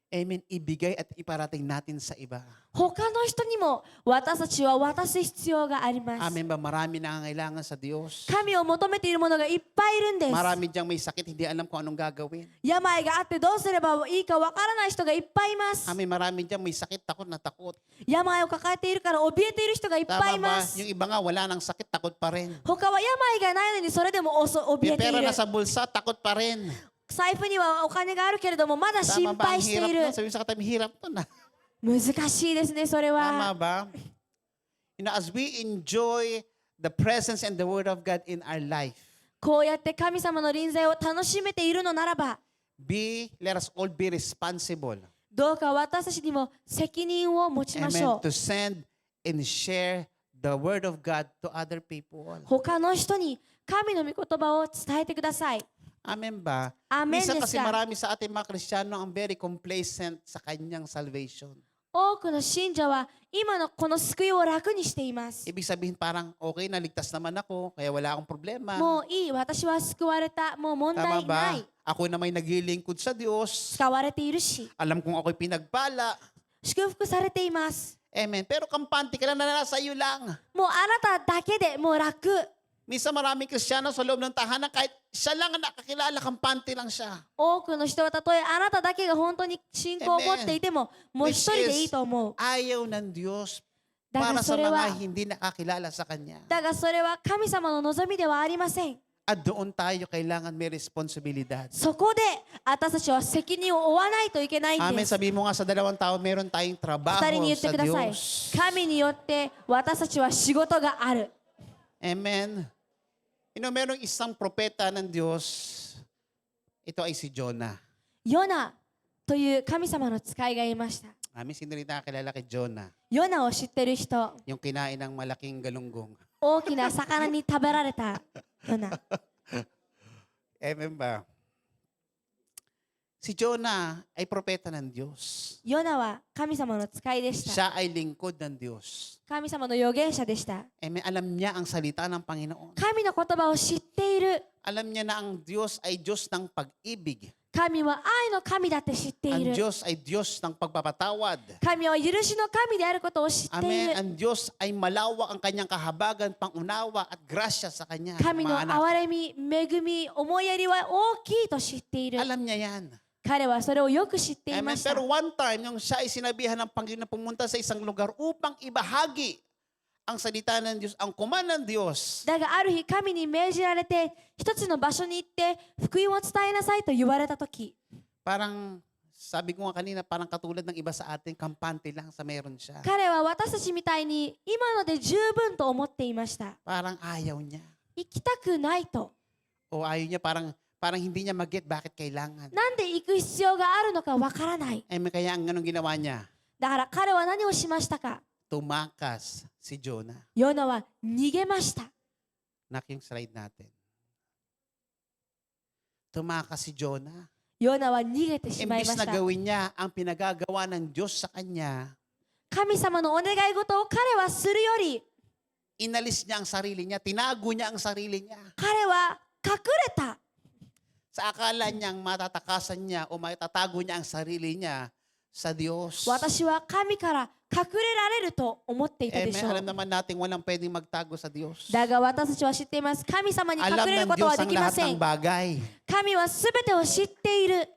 Amen. Ibigay at iparating natin sa iba. 他の人にも私たちは渡す必要があります。 Amen ba? Marami nangangailangan sa Diyos. 神を求めているものがいっぱいいるんです。 Marami diyang may sakit, hindi alam kung anong gagawin. 病があってどうすればいいかわからない人がいっぱいいます。 Amen. Marami diyang may sakit, takot na takot. 病を抱えているから怯えている人がいっぱいい Tama ま ba? す。 Yung iba nga, wala nang sakit, takot pa rin. 他は病がないのにそれでも怯 May えてい pera る na。sa bulsa, takot pa rin. 財布にはお金があるけれどもまだ心 Tama ba? 配 Ang してい hirap る nun. Sabi mo sa katabi, hirap to na. 難しいですね、それ Tama は。 ba? As we enjoy the presence and the Word of God in our life, こうやって神様の臨在を楽しめているのならば、 let us all be responsible. どうか私たちにも責任を持ちましょ Amen. To send and share the Word of God to other people. う。他の人に神の御言葉を伝えてください。 Amen ba? Amen Minsan です kasi か。 marami sa ating mga Kristiyano ang very complacent sa kanyang salvation. 多くの信者は今のこの救いを楽にしています。 Ibig sabihin parang, okay, naligtas naman ako, kaya wala akong problema. もういい、私は救われた、もう問 Tama 題な ba? い。 Ako na may naglilingkod sa Diyos. 使われているし、 Alam kong ako'y pinagpala. 祝福されています。 Amen. Pero kampante ka lang na nasa iyo lang. もうあなただけでもう楽。 Minsan maraming Kristiyano sa loob ng tahanan, kahit siya lang ang nakakilala, kampante lang siya. 多くの人はたとえあなただけが本当に信仰を持っていても、もう一人でいいと思う。 Ayaw ng Diyos だが para そ sa れ mga は、 hindi nakakilala sa Kanya. だがそれは神様の望みではありません。 At doon tayo kailangan may responsibilidad. そこで私たちは責任を負わないといけないん Amen. です。 Sabi mo nga sa dalawang tao, meron tayong trabaho 二人に言ってく sa ださい。 Diyos. 神によって私たちは仕事がある。 Amen. Merong isang propeta ng Diyos. Ito ay si Jonah. ヨナという神様の使いがいました。 Amen. Sino rin nakakilala kay Jonah? ヨナを知ってる人、 Yung kinain ng malaking galunggong. 大きな魚に食べられたヨナ。 Amen ba? Si Jonah ay propeta ng Diyos. ヨナは神様の使いでした。 Siya ay lingkod ng Diyos. 神様の預言者でした。 Amen. Alam niya ang salita ng Panginoon. 神の言葉を知っている。 Alam niya na ang Diyos ay Diyos ng pag-ibig. 神は愛の神だって知ってい Ang る。 Diyos ay Diyos ng pagpapatawad. 神は許しの神であることを知ってい Amen. る。 Ang Diyos ay malawak ang kanyang kahabagan, pangunawa at grasya sa kanya. 神の mga anak. 憐れみ、恵み、思いやりは大きいと知っている。 Alam niya yan. 彼はそれをよく知ってい Amen. ました。 Pero one time, yung siya ay sinabihan ng Panginoon na pumunta sa isang lugar upang ibahagi ang salita ng Diyos, ang command ng Diyos. だがある日神に命じられて一つの場所に行って福音を伝えなさいと言われた時、 Parang, sabi ko nga kanina, parang katulad ng iba sa atin, kampante lang sa meron siya. 彼は私たちみたいに今ので十分と思っていました。 Parang ayaw niya. 行きたくないと。 O ayaw niya, parang hindi niya mag-get bakit kailangan. なんで行く必要があるのかわからない。 Kaya ang anong ginawa niya? だから彼は何をしましたか。 Tumakas si Jonah. ヨナは逃げました。 Nak yung slide natin. Tumakas si Jonah. ヨナは逃げてしまい Imbis ま na した。 gawin niya ang pinagagawa ng Diyos sa kanya, 神様のお願い事を彼はするより、 inalis niya ang sarili niya, tinago niya ang sarili niya. 彼は隠れた。 Sa akala niyang matatakasan niya o matatago niya ang sarili niya sa Diyos. 私は神から隠れられると思っていたでしょ Alam う。 naman natin walang pwedeng magtago sa Diyos. だが私たちは知っています。神様に隠 Alam れる ng ことは Diyos で ang きま lahat せ ng ん。 bagay. 神はすべてを知っている。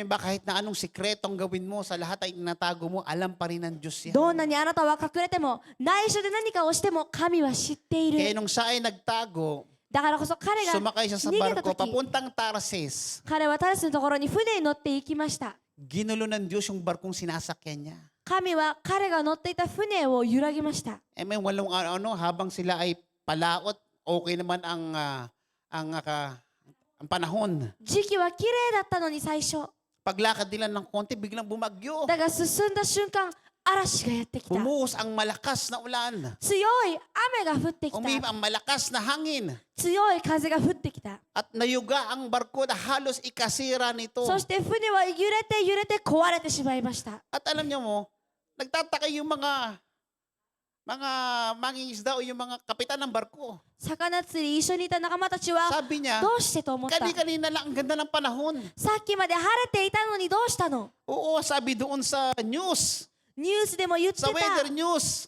Ba kahit na anong sikretong gawin mo sa lahat ay natago mo, alam pa rin ng Diyos yan. どんなにあなたは隠れても、内緒で何かをしても神は知ってい Kaya る。 nung siya ay nagtago, だからこそ彼が sumakay siya sa 逃げた barko 時、 papuntang Tarsis. 彼はタラスのところに船に乗って行きました。 Ginulo ng Diyos yung barkong sinasakyan niya. 神は彼が乗っていた船を揺らぎました。 Walang habang sila ay palaot, okay naman ang panahon. 時期は綺麗だったのに最初。 Paglakad nila ng konti, biglang bumagyo. だが進んだ瞬間、嵐がやってきた。 Bumuhos ang malakas na ulan. 強い雨が降ってき Umihip た。 ang malakas na hangin. 強い風が降ってきた。 At nayuga ang barko na halos ikasira nito. そして船は揺れて揺れて壊れてしまいました。 At alam niyo mo, nagtataka yung mga mangingisda o yung mga kapitan ng barko. 魚釣り一緒にいた仲間たちは Sabi niya, どうしてと思った。 kanina lang ang ganda ng panahon. さっきまで晴れていたのにどうしたの。 Oo, sabi doon sa news, ニュースでも言って sa た。 weather news,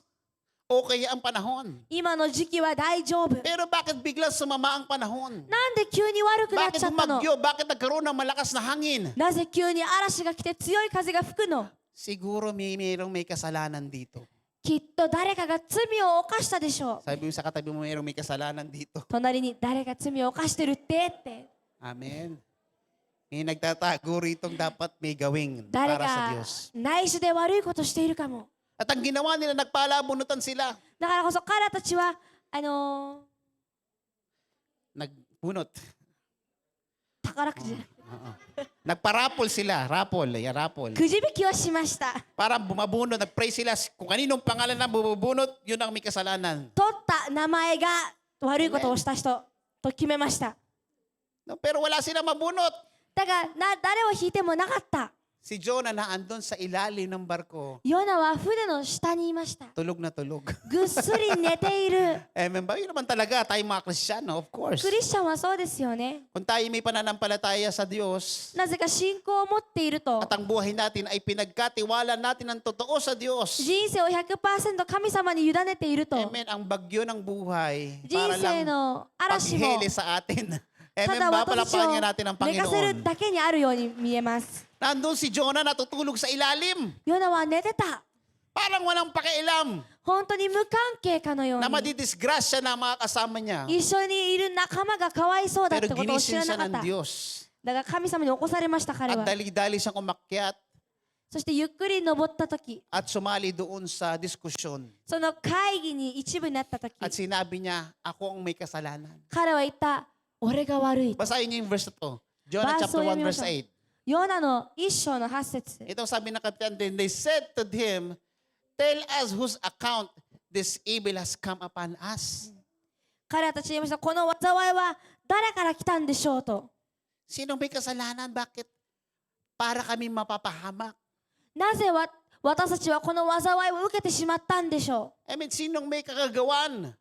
okay ang panahon. 今の時期は大丈夫。 Pero bakit biglang sumama ang panahon? なんで急に悪くなっ Bakit ちゃったの。 bumagyo? Bakit nagkaroon ng malakas na hangin? なぜ急に嵐が来て強い風が吹くの。 Siguro mayroong may kasalanan dito. きっと誰かが罪を犯したでしょう。 Sabi mo sa katabi mo, mayroong may kasalanan dito. 隣に誰が罪を犯してるってって。 Amen. May nagtatago ritong dapat may gawing 誰 para sa が Diyos. 内緒で悪いことしているかも。 At ang ginawa nila, nagpalabunutan sila. だからこそ彼らたちはNagbunot. 宝くじ、 Nagparapol sila. Rapol. Rapol. くじ引きをしました。 Para bumabunot, nag-pray sila. Kung kaninong pangalan na bumubunot, yun ang may kasalanan. 取った名前が悪いことをした人と決めました。 No, pero wala sila mabunot. だが誰を引いてもなかった。 Si Jonah na andun sa ilalim ng barko. ヨナは船の下にいました。 Tulog na tulog. ぐっすり寝ている。 Amen ba? Yun naman talaga, tayo mga Kristiyano, of course. クリスチャンはそうですよね。 Kung tayo may pananampalataya sa Diyos, なぜか信仰を持っていると at ang buhay natin ay pinagkatiwala natin ng totoo sa Diyos. 人生を 100% 神様に委ねていると Amen. Ang bagyo ng buhay, 人 para 生 lang の嵐も paghele sa atin. た Amen だ ba? 私たち Palapakan を nga natin ang 寝かせる Panginoon. だけにあるように見えます。 Nandun si Jonah natutulog sa ilalim. ヨナは寝てた。 Parang walang pakialam 本当に無関係かのよう na に。 madidisgrasya na mga kasama niya. 一緒にいる仲間がかわいそうだっ Pero てことを知 ginising ら siya なかっ ng た。 Diyos. だから神様に起こされました彼 At は。 dali-dali siyang umakyat そしてゆっくり登った時、 at sumali doon sa diskusyon. その会議に一部になった時、 At sinabi niya, ako ang may kasalanan. 彼は言った、俺が悪い。 Basahin niyo yung verse na to. Jonah Baso chapter 1 yan verse yung- 8. ヨナの一章の8節。 Ito sabi ng kapitan din, they said to him, tell us whose account this evil has come upon us. 彼らたち言いました、この災いは誰から来たんでしょうと。 Sino may kasalanan? Bakit? Para kami mapapahamak. なぜ私たちはこの災いを受けてしまったんでしょう。 I mean, sinong may kakagawan?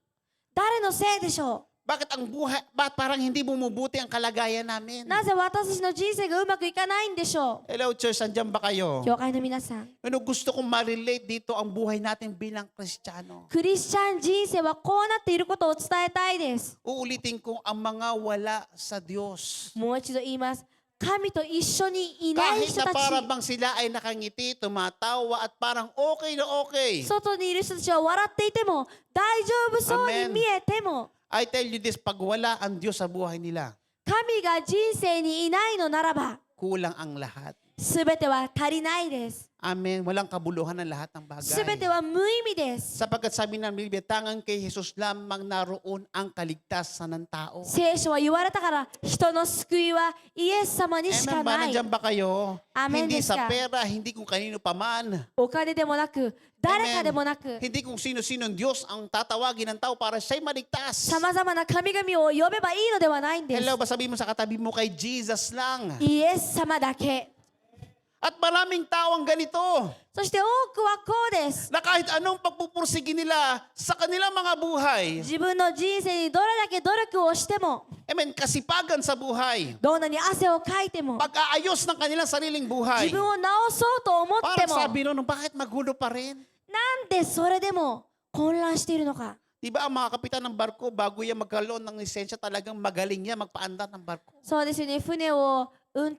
誰のせいでしょ Bakit ang buhay, parang hindi bumubuti ang kalagayan namin? なぜ私たちの人生がうまくいかないんでしょ Hello, church, andyan ba う kayo? 教会の皆さん。 Ano gusto kong ma-relate dito ang buhay natin bilang Kristiyano? クリスチャン人生はこうなっていることを伝えたいです。 Uulitin ko ang mga wala sa Diyos. もう一度言います。神と一緒にいない Kahit 人 na た para ち。 bang sila ay nakangiti, tumatawa at parang okay na okay. 外にいる人たちは笑っていても大丈夫そうに見えても I tell you this, pag wala ang Diyos sa buhay nila, 神が人生にいないのならば kulang ang lahat. 全ては足りないです。 Amen. Walang kabuluhan ng lahat ng 全て bagay. は無意味です。 Sapagkat sabi ng Biblia, tangang kay Jesus lamang naroon ang kaligtasan ng tao. 聖書は言われたから人の救いはイエス様にし Amen か ba? ない。 Nandiyan ba kayo? Amen Hindi desu sa ka? pera, hindi kung kanino pa man. お金でもなく誰かでもなく Hindi kung sino-sinong Diyos ang tatawagin ng tao para siya'y maligtas. さまざまな神々を呼べばいいのではないんです Hello, ba sabihin mo sa katabi mo kay Jesus lang. イエス様だけ At maraming tao ang ganito そして多くはこうです na kahit anong pagpupursige nila sa kanilang mga buhay, 自分の人生にどれだけ努力をしても amen, kasipagan sa buhay, どんなに汗をかいても pag-aayos ng kanilang sariling buhay, 自分を治そうと思って parang も sabi nun, bakit magulo pa rin? なんでそれでも混乱しているのか Di ba ang mga kapitan ng barko, bago yan magkaroon ng lisensya, talagang magaling yan magpaandar ng barko. そうですよね船を運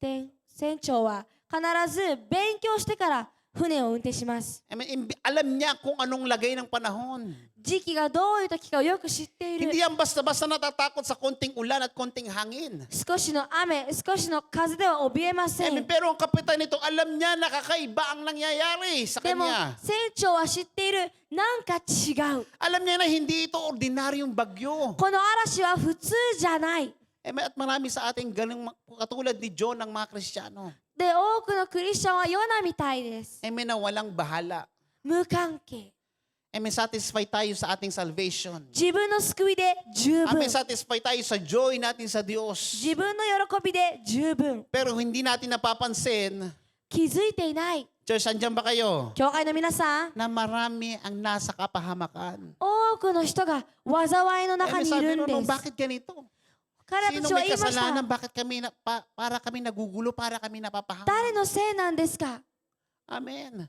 転船長は必ず勉強してから船を運転します I mean, alam niya kung anong lagay ng panahon. 時期がどういう時かをよく知っている Hindi yan basta-basta natatakot sa konting ulan at konting hangin. 少しの雨少しの風では怯えませ I ん mean, pero ang kapitan nito, alam niya na kakaiba ang nangyayari sa でも kanya. 船長は知っているなんか違う Alam niya na hindi ito ordinaryong bagyo. この嵐は普通じゃない At marami sa ating ganung katulad ni John ng mga Kristiyano. で多くのクリスチャンはヨナみたいです Amen, na walang bahala. 無関係 Amen, satisfy tayo sa ating salvation. 自分の救いで十分 Amen, satisfy tayo sa joy natin sa Diyos. 自分の喜びで十分 Pero hindi natin napapansin, 気づいていない church, andyan ba kayo? 教会の皆さん Na marami ang nasa kapahamakan. 多くの人が災いの中 Amen, にい sabi るん nun, です bakit ganito? 彼ら Sino たちは may 言いまし kasalanan? た Bakit kami, para kami nagugulo, para kami napapahamak? 誰のせいなんですか Amen.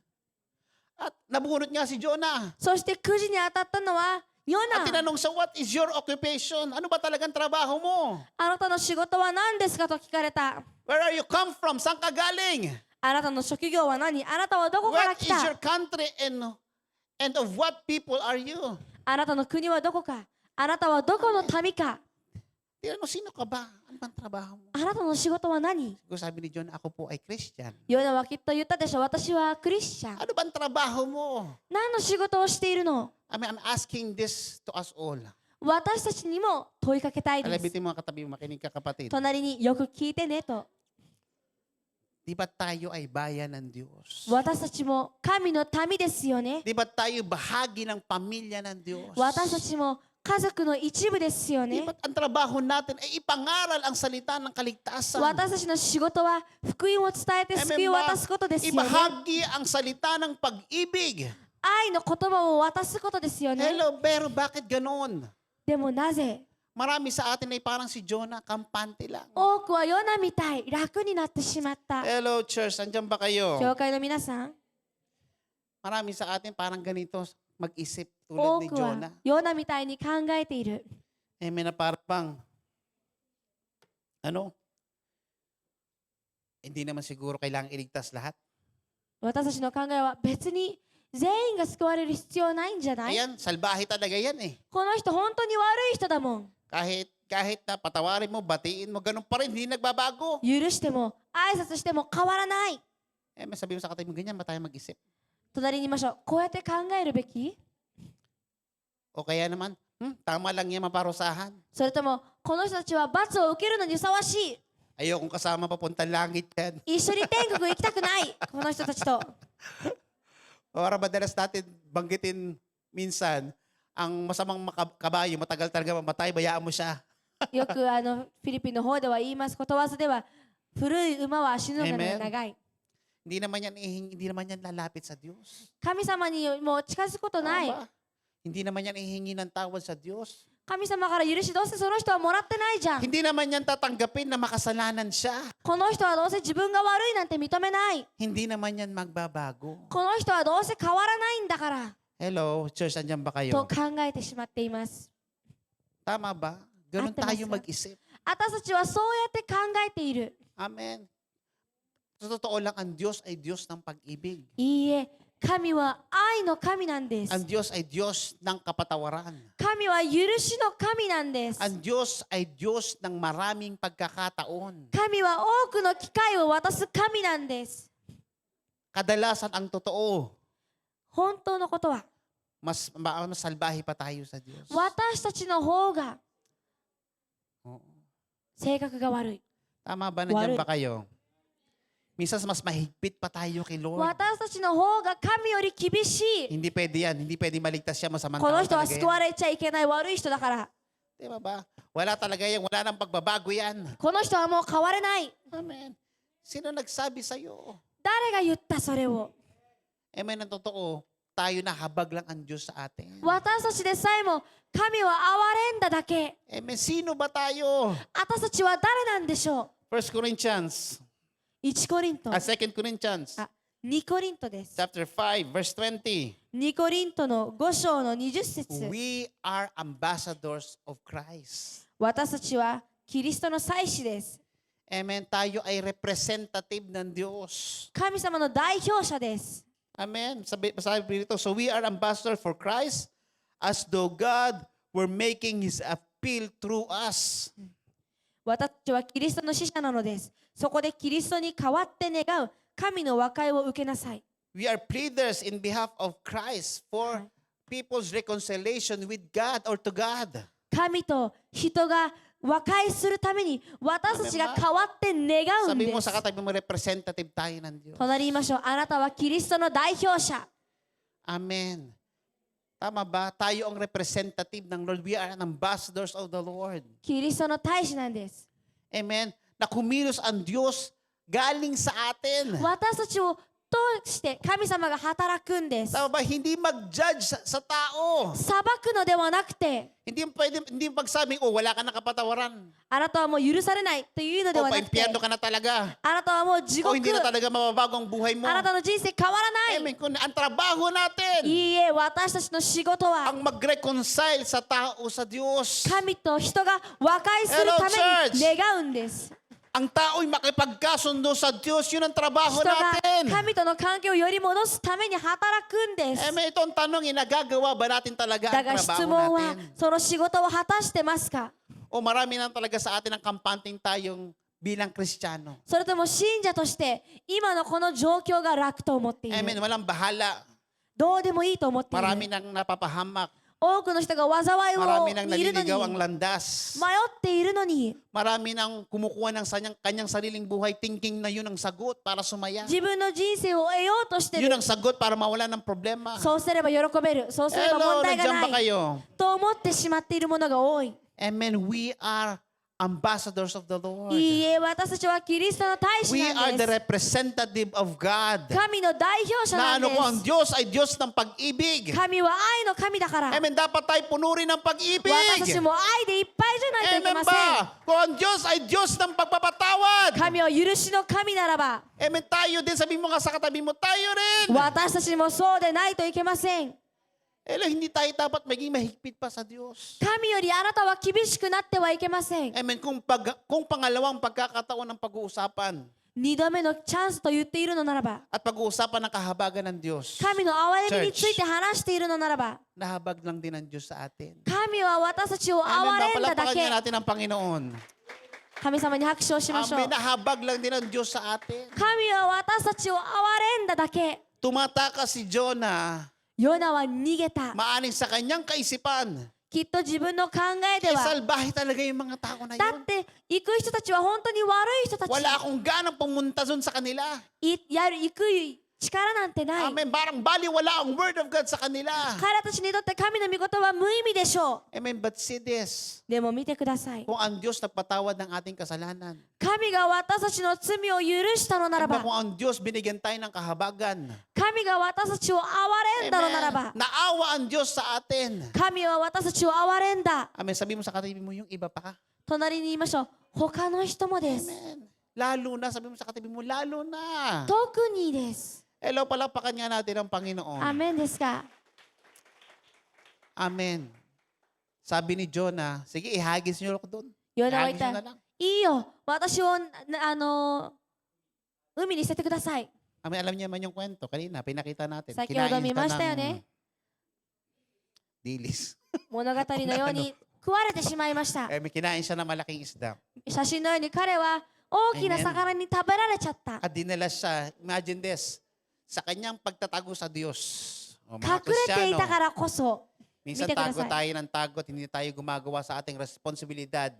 At nabunot nga si Jonah. そしてくじに当たったのはヨ At ナ tinanong sa, what is your occupation? Ano ba talagang trabaho mo? あなたの仕事は何ですかと聞かれた Where are you come from? Saan ka galing? あなたの職業は何あなたはどこから What 来 is your た country and of what people are you? あなたの国はどこかあなたはどこの民か Tinanong, sino ka ba? Ano bang trabaho mo? あなたの仕事は何 Siguro sabi ni John, ako po ay Christian. ヨナはきっと言ったでしょ私はクリスチャン Ano bang trabaho mo? 何の仕事をしているの I mean, I'm asking this to us all. 私たちにも問いかけたいです Alabitin mo mga katabi mo, makinig ka kapatid. 隣によく聞いてねと Di ba tayo ay bayan ng Diyos? 私たちも神の民ですよね Di ba tayo bahagi ng pamilya ng Diyos? 私たちも家族の一部ですよ Di ね ba't ang trabaho natin ay ipangaral ang salita ng kaligtasan? 私たちの仕事は福音を伝えて救いを渡すことですよね Ibahagi ang salita ng pag-ibig. 愛の言葉を渡すことですよね Hello, pero bakit ganon? でもなぜ Marami sa atin ay parang si Jonah, kampante lang. 多くはヨナみたい楽になってしまった Hello, church, andyan ba kayo? 教会の皆さん Marami sa atin parang ganito mag-isip 多 tulad ni くは Jonah. ヨナみたいに考えている May na parang, hindi naman siguro kailangang iligtas lahat. 私たちの考えは別に全員が救われる必要ないんじゃない Ayan, salbahe talaga yan eh. この人本当に悪い人だもん Kahit na patawarin mo, batiin mo, ganun pa rin, hindi nagbabago. 許しても挨拶しても変わらない May sabi mo sa katabi mo, ganyan ba tayo mag-isip? 隣にいましょうこうやって考えるべき O kaya naman, tama lang yan maparusahan. それともこの人たちは罰を受けるのにふさわしい Ayokong kasama papunta langit yan. 一緒に天国行きたくないこの人たちと Para madalas natin banggitin minsan, ang masamang kabayo, matagal talaga mamatay, bayaan mo siya. よくフィリピンの方では言いますことわざでは古い馬は死ぬのが Amen. 長い Hindi naman yan lalapit sa Diyos. 神様にもう近づくことない Tama ba? Hindi naman yan ihingi ng tawad sa Diyos. 神様から許しどうせその人はもらってないじゃん。 Hindi naman yan tatanggapin na makasalanan siya. この人はどうせ自分が悪いなんて認めない。 Hindi naman yan magbabago. この人はどうせ変わらないんだから Hello, church, andyan ba と kayo? 考えてしまっています。 Tama ba? Ganun Ate, tayo Master. mag-isip. 私たちはそうやって考えている。 Amen. Sa totoo lang, ang Diyos ay Diyos ng pag-ibig. いいえ、神は愛の神なんです。 Ang Diyos ay Diyos ng kapatawaran. 神は許しの神なんです。 Ang Diyos ay Diyos ng maraming pagkakataon. 神は多くの機会を渡す神なんです。 Kadalasan ang totoo, 本当のことは、 mas salbahe pa tayo sa Diyos. 私たちの方が Oo. 性格が悪い。 Tama ba? Nandiyan ba kayo? Minsan mas mahigpit pa tayo kay Lord. 私たちの方が神より厳しい。 Hindi pwede yan. Hindi pwede maligtas siya. Masamang この tao 人は talaga 救わ yan. れちゃいけない悪い人だから。 Di ba? Wala talaga yan. Wala nang pagbabago yan. この人はもう変われない。 Amen. Sino nagsabi sa'yo? 誰が言ったそれを。 Amen. Ang totoo, tayo na habag lang ang Diyos sa atin. 私たちでさえも神は憐れんだだけ。 Amen. Sino ba tayo? 私たちは誰なんでしょ 1 Corinthians. う。1コリント。 2 Corinthians. あ、2コリントです。 Chapter 5, verse 20. 2コリントの5章の20節。 We are ambassadors of Christ. 私たちはキリストの祭司です。 Amen. Tayo ay representative ng Diyos. 神様の代表者です。 Amen. Sabi dito, so we are ambassadors for Christ as though God were making His appeal through us. 私たちはキリストの使者なのです。そこでキリストに代わって願う神の和解を受けなさい。 We are pleaders in behalf of Christ for people's reconciliation with God or to God. 神と人が和解するために私たちが代わって願うん Sabi で mo sa す。 katabi mo, representative tayo ng Diyos. 隣言いましょう。あなたはキリストの代表者。 Amen. Tama ba? Tayo ang representative ng Lord. We are ambassadors of the Lord. キリストの大使なんです。 Amen. Na kumilos ang Diyos galing sa atin. 私たちを通して神様が働くんです。 Tama ba? Hindi mag-judge sa tao. 裁くのではなくて、 Hindi pagsabing, oh, wala ka na kapatawaran. あなたはもう許されないというので O, はなくて、 pa-impyerno ka na talaga. あなたはもう地 O, 獄、 hindi na talaga mababago ang buhay mo. あなたの人生変わらない。 Amen. Kung ang trabaho natin, いいえ、私たちの仕事は ang mag-reconcile sa tao sa Diyos. 神と人が和解するために願うんです。 Ang tao'y makipagkasundo sa Diyos, yun ang trabaho 人が natin. 神との関係をより戻すために働くんです。 Amen. Ito ang tanong, nagagawa ba natin talaga だ ang が質 trabaho 問は natin? その仕事を果たしてますか？ O marami na talaga sa atin ang kampanting tayong bilang Kristiyano. それとも信者として今のこの状況が楽と思ってい Amen. る？ Walang bahala. どうでもいいと思ってい Marami る？ nang napapahamak. 多くの人が災いを Marami nang 見るのに naliligaw ang landas. 迷っているのに Marami nang kumukuha ng kanyang sariling buhay, thinking na yun ang sagot para sumaya. 自分の人生を得ようとしてい Yun る。 ang sagot para mawala ng problema. そうすれば喜べる。そうすれば Hello, 問題が nandiyan ba ない kayo? と思ってしまっているものが多い。 Amen. We are ambassadors of the Lord. いいえ、私たちはキリストの大使 We な are ん the です。 representative of God. 神の代表者Naなん ano ko, ang です。 Diyos ay Diyos ng pag-ibig. 神は愛の神だから。 Amen. Dapat tayo punurin ng 私 pag-ibig. たちも愛でいっぱいじゃないといけ Amen ません。 ba? Kung ang Diyos ay Diyos ng pagpapatawad. 神は許しの神ならば、 Amen. Tayo din, sabihin mo nga sa katabi mo, tayo rin. 私たちもそうでないといけません。 Hello, hindi tayo dapat maging mahigpit pa sa Diyos. 神よりあなたは厳しくなってはいけません。 Amen. Kung pangalawang pagkakataon ng pag-uusapan 二度目のチャンスと言っているのならば、 at pag-uusapan ng kahabagan ng Diyos, 神の憐れみについて話しているのならば、 nahabag lang din ng Diyos sa atin. 神は私たちを Amen. 憐れんだだ Papalapakan け niya。natin ang Panginoon. 神様に拍手をしましょう。 Amen. Nahabag lang din ng Diyos sa atin. 神は私たちを憐れんだだけ。 Tumatakas si Jonah, ヨナは逃げた。 maaning sa kanyang kaisipan. きっと自分の考えで Eh, は。 salbahe talaga yung mga tao na だ yun. って行く人たちは本当に悪い人たち。 Wala akong ganang pumunta dun sa kanila. 行く力なんてない。 Amen. Parang baliwala ang word of God sa kanila. 彼らたちにとって神の御言葉は無意味でしょ Amen. But see this. う。でも見てください。 Kung ang Diyos nagpatawad ng ating kasalanan. 神が私たちの罪を許したのなら Amen. ば、 Kung ang Diyos binigyan tayo ng kahabagan. 神が私たちを憐れんだのならば、 Naawa ang Diyos sa atin. 神は私たちを憐れんだ。 Amen. Sabi mo sa katabi mo, yung iba pa ka. 隣に言いましょう。他の人もです。 Amen. Lalo na, sabi mo sa katabi mo, lalo na. 特にです。 Hello, palakpakan nga natin ang Panginoon. アメンですか。 Amen. Sabi ni Jonah, sige, ihagis niyo ako doon. ヨナは Ihagis 言ったniyo na lang. いいよ、私を海に捨ててください。 Amen, alam niya man yung kwento. Kanina, pinakita natin.先ほど見ましたよね。 dilis. 物語のように食われてしまいました。 May kinain siya ng malaking isda. 写真のように彼は大きな魚に食べられちゃった。 At dinala siya, imagine this, sa kanyang pagtatago sa Diyos. O, 隠 mga れてい Kristiyano, たからこそ、 minsan 見てくだ tago さい。 tayo ng tago at hindi tayo gumagawa sa ating responsibilidad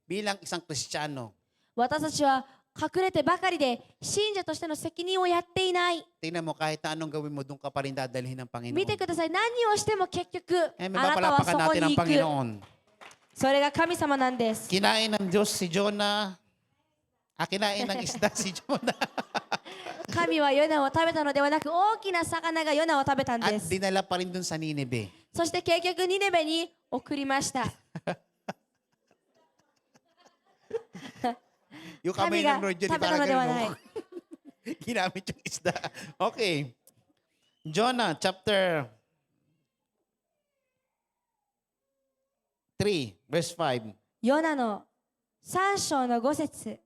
bilang isang Kristiyano. 私たちは隠れてばかりで信者としての責任をやっていない。 Tingnan mo, kahit na anong gawin mo, doon ka pa rin dadalhin ng 見て Panginoon. ください。何をしても結局、 Eh, あ may なたは papalapakan そこ natin に ang 行く。 Panginoon. それが神様なんです。 Kinain ng Diyos si Jonah. Kinain ng isda si Jonah. 神はヨナを食べたのではなく、大きな魚がヨナを食べたん At です。 dinala pa rin doon sa Nineveh. そして結局ニネベに送りました。 Yung kamay ng 神が Lord 食 yun, べたのではない。 Ginamit yung isda. Okay. Jonah chapter 3 verse 5. ヨナの3章の5節。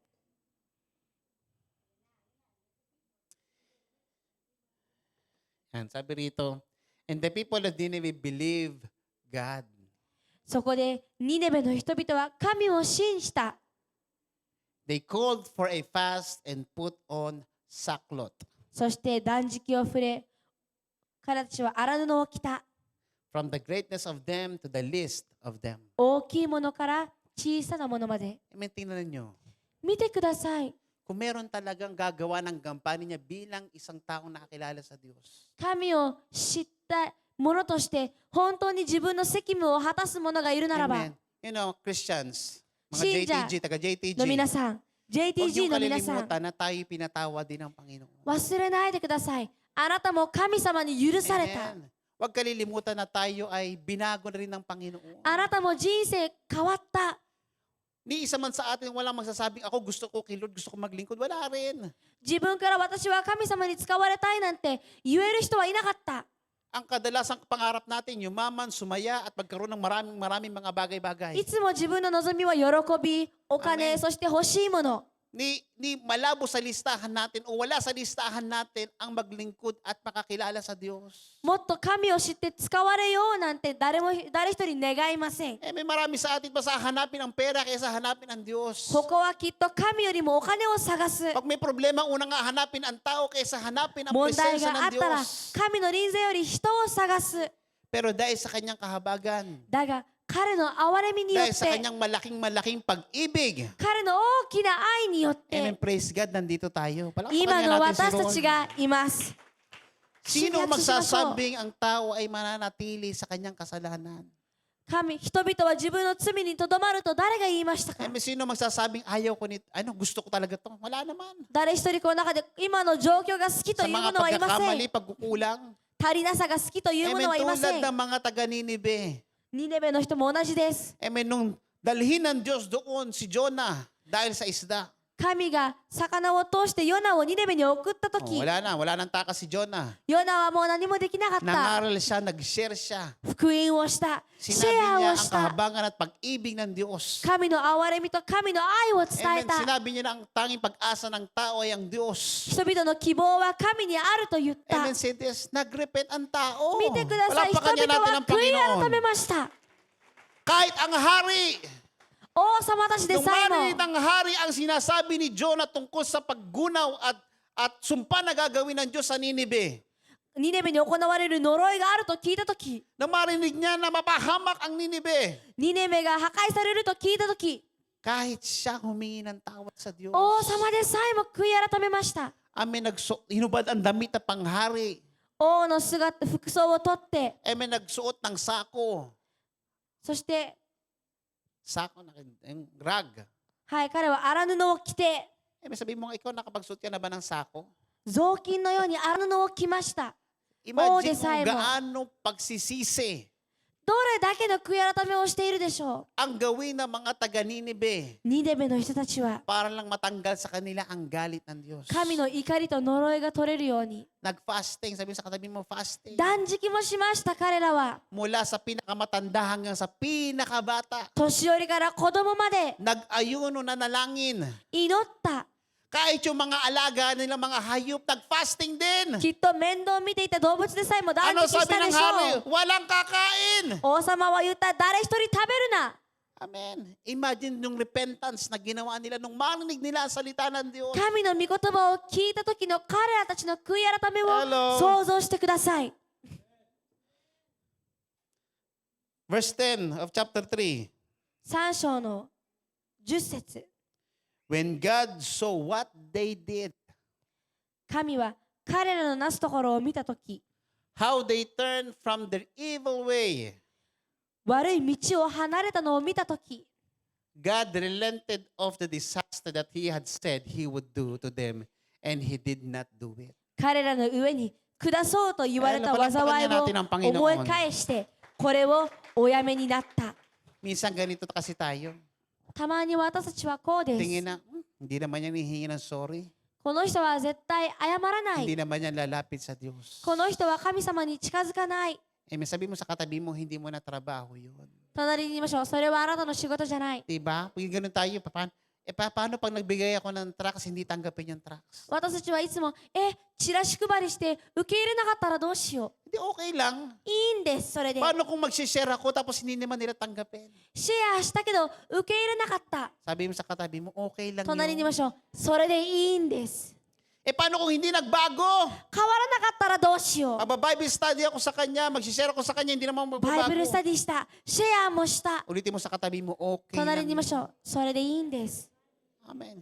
Yan, sabi rito, and the people of Nineveh believed God. そこでニネベの人々は神を信じた。 They called for a fast and put on sackcloth. そして断食を触れ、彼らたちは荒布を着た。 From the greatness of them to the least of them. 大きいものから小さなものまで。 Amen, tingnan nyo. 見てください。 Kung meron talagang gagawa ng gampanin niya bilang isang taong nakakilala sa Diyos. 神を知ったものとして本当に自分の責務を果たす者がいるならば、 Amen. You know, Christians, mga Sinja JTG, taga JTG, の皆さん、huwag JTG niyo の皆さん、 kalilimutan na tayo pinatawa din ng Panginoon. 忘れないでください。あなたも神様に許された。 Amen. Huwag kalilimutan na tayo ay binago na rin ng Panginoon. あなたも人生変わった。 Ni isa man sa atin walang magsasabing, ako gusto ko kay Lord, gusto ko maglingkod. Wala rin. 自分から私は神様に使われたいなんて言える人はいなかった。 Ang kadalasang pangarap natin, yumaman, sumaya, at magkaroon ng maraming mga bagay-bagay. いつも自分の望みは喜び、お金、 Amen. そして欲しいもの。 Ni malabo sa listahan natin o wala sa listahan natin ang maglingkod at makakilala sa Diyos. もっと神を知って使われようなんて誰一人願いません。 Eh, may marami sa atin pa sa hanapin ang pera kaysa hanapin ang Diyos. ここはきっと神よりもお金を探す。 Pag may problema, unang nga hanapin ang tao kaysa hanapin ang 問題 presensya があ ng ったら Diyos. 神の臨在より人を探す。 Pero dahil sa kanyang kahabagan, だが彼の憐れみによっ dahil sa て、 kanyang malaking pag-ibig, 彼の大きな愛によっ Amen, て、 praise God, nandito tayo. Palakpakan 今 nga の natin si 私た Ron. ちがいます。 Sino 信頼しましょう。 magsasabing ang tao ay mananatili sa kanyang kasalanan? 人々は自分の罪にとどまると誰が言いましたか？ Amen, sino magsasabing ayaw ko nito? Ano, gusto ko talaga to? Wala naman. 誰一人この中で今の状況が好きと Sa いう mga ものはいません。 pagkakamali, pagkukulang. 足りなさが好きというも Amen, のはいま tulad せん。 ng mga taga Nineveh. ニネベの人も同じです。 Amen, nung dalhin ng Diyos doon si Jonah dahil sa isda. 神が魚を通してヨナをニネベに送ったと Oh, き、 wala nang takas si Jonah. ヨナはもう何もできなかった。 Nangaral siya, nag-share siya. 福音をした。シ Sinabi ェア niya を ang した。 kahabangan at pag-ibig ng Diyos. 神の憐れみと神の愛を伝え Amen. た。 Sinabi niya na ang tanging pag-asa ng tao ay ang Diyos. 人々の希望は神にあると言った。 Amen. Say this, nag-repent ang tao. 見てください。人 Palakpakan niya 々 natin は ang 悔い改 Panginoon. めました。 Kahit ang hari, 王様たちで nung さえ marinig も ng hari ang sinasabi ni Jonah tungkol sa paggunaw at sumpa na gagawin ng Diyos sa Nineveh. ニネベに行われる呪いがあると聞いたとき、 Nang marinig niya na mapahamak ang Nineveh, ニネベが破壊されると聞いたとき、 kahit siya humingi ng tawad sa Diyos. 王様でさえも悔い改めました。Amen, hinubad ang damit na panghari. 王の姿、服装を取って、 Amen, nagsuot ng sako. そして、 Sako, yung rag. はい、彼は荒布を着て、 Amen, sabihin mo, ikaw nakapagsuot ka na ba ng sako? 雑巾のように荒布を着ました。 Imagine Desai kung mo. gaano pagsisisi どれだけの悔い改めをしているでしょ ang gawin ng mga taga-Ninibe う。ニネベの人たちは、 para lang matanggal sa kanila ang galit ng Diyos. 神の怒りと呪いが取れるように、 Nag-fasting, sabi mo sa katabi mo, fasting. 断食もしました彼らは。 Mula sa pinakamatanda hanggang sa pinakabata. 年寄りから子供まで Nag-ayuno na nalangin. 祈った。 Kahit yung mga alaga nilang mga hayop, nag-fasting din. きっと面倒を見ていた動物でさえも断 Ano 食し sabi たで ng しょ hari? う。 Walang kakain. 王様は言った、誰一人食べるな。 Amen. Imagine yung repentance na ginawa nila nung marinig nila ang salita ng Diyos. 神の御言葉を聞いた時の彼らたちの悔い改め Hello. を想像してください。 Verse 10 of chapter 3. 3章の10節。 When God saw what they did, 神は彼らのなすところを見た時、 how they turned from their evil way, 悪い道を離れたのを見た時、 God relented of the disaster that He had said He would do to them, and He did not do it. 彼らの上に下そうと言われた災いを思い返して、これをおやめになった。 Minsan ganito kasi tayo. たまに私たちはこうです。 Tingin na, hindi naman yan hihingi ng sorry. この人は絶対謝らな Hindi い。 naman yan lalapit sa Diyos. この人は神様に近づかない。 Sabi mo sa katabi mo, hindi mo na trabaho yun. 隣に言いましょう。それはあなたの仕事じゃない。 Diba? Pag ganun tayo, paano pag nagbigay ako ng tracts, hindi tanggapin yung tracts? 私たちはいつも、チラシ配りして受け入れなかったらどうしよ Hindi, okay lang. う。いいんです、それで。 Paano kung mag-share ako tapos hindi naman nila tanggapin? シェアしたけど受け入れなかった。 Sabi mo sa katabi mo, okay lang 隣に言い yun. ましょう。それでいいんです。 Paano kung hindi nagbago? 変わらなかったらどうしよう。 Bible study ako sa kanya, mag-share ako sa kanya, hindi naman バイブルスタ magbabago. ディした。シェアもした。 Ulitin mo sa katabi mo, okay 隣 lang に言いま yun. しょう。それでいいんです。 Amen.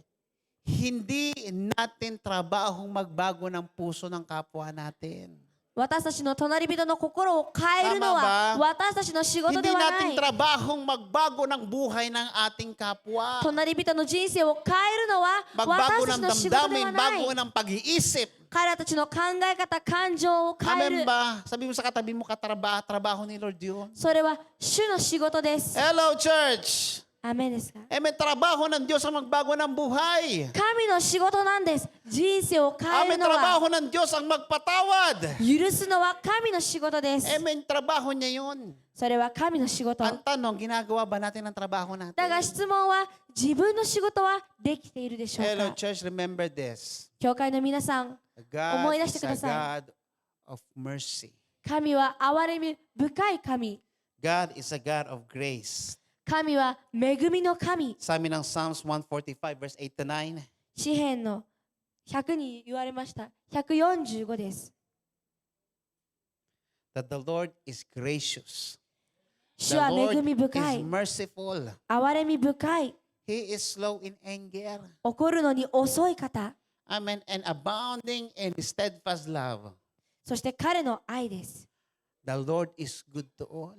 Hindi natin trabahong magbago ng puso ng kapwa natin. 私たちの隣人の心を変えるのは Tama ba? 私たちの仕事 Hindi ではな natin い。 trabahong magbago ng buhay ng ating kapwa. 隣人の人生を変えるのは Magbago 私たち ng の仕事で damdamin, はない bago。ng pag-iisip. 彼らたちの考え方、感情を変え Amen る。 ba? Sabi mo sa katabi mo, trabaho ni Lord yun. それは主の仕事です。 Hello, church! アメンですか？ Amen, trabaho ng Diyos ang magbago ng buhay. 神の仕事なんです。人生を変え Amen, るのは、 trabaho ng Diyos ang magpatawad. 許すのは神の仕事です。 Amen, trabaho niya yun. それは神の仕事。 Ang tanong, ginagawa ba natin ang trabaho natin? だが質問は、自分の仕事はできているでしょう Hello, か？ church, remember this. 教会の皆さん、 God 思い出し is てくだ a さい。 God of mercy. 神は憐れみ深い神。 God is a God of grace. 神は恵みの神。 Sa amin ng Psalms 145 verse 8 to 9. 詩篇の100に言われました。145です。 That the Lord is gracious. 主 The は恵 Lord み深 is い。 merciful. 憐れみ深い。 He is slow in anger. 怒るのに遅い方。 Amen. And abounding in steadfast love. そして彼の愛です。 The Lord is good to all.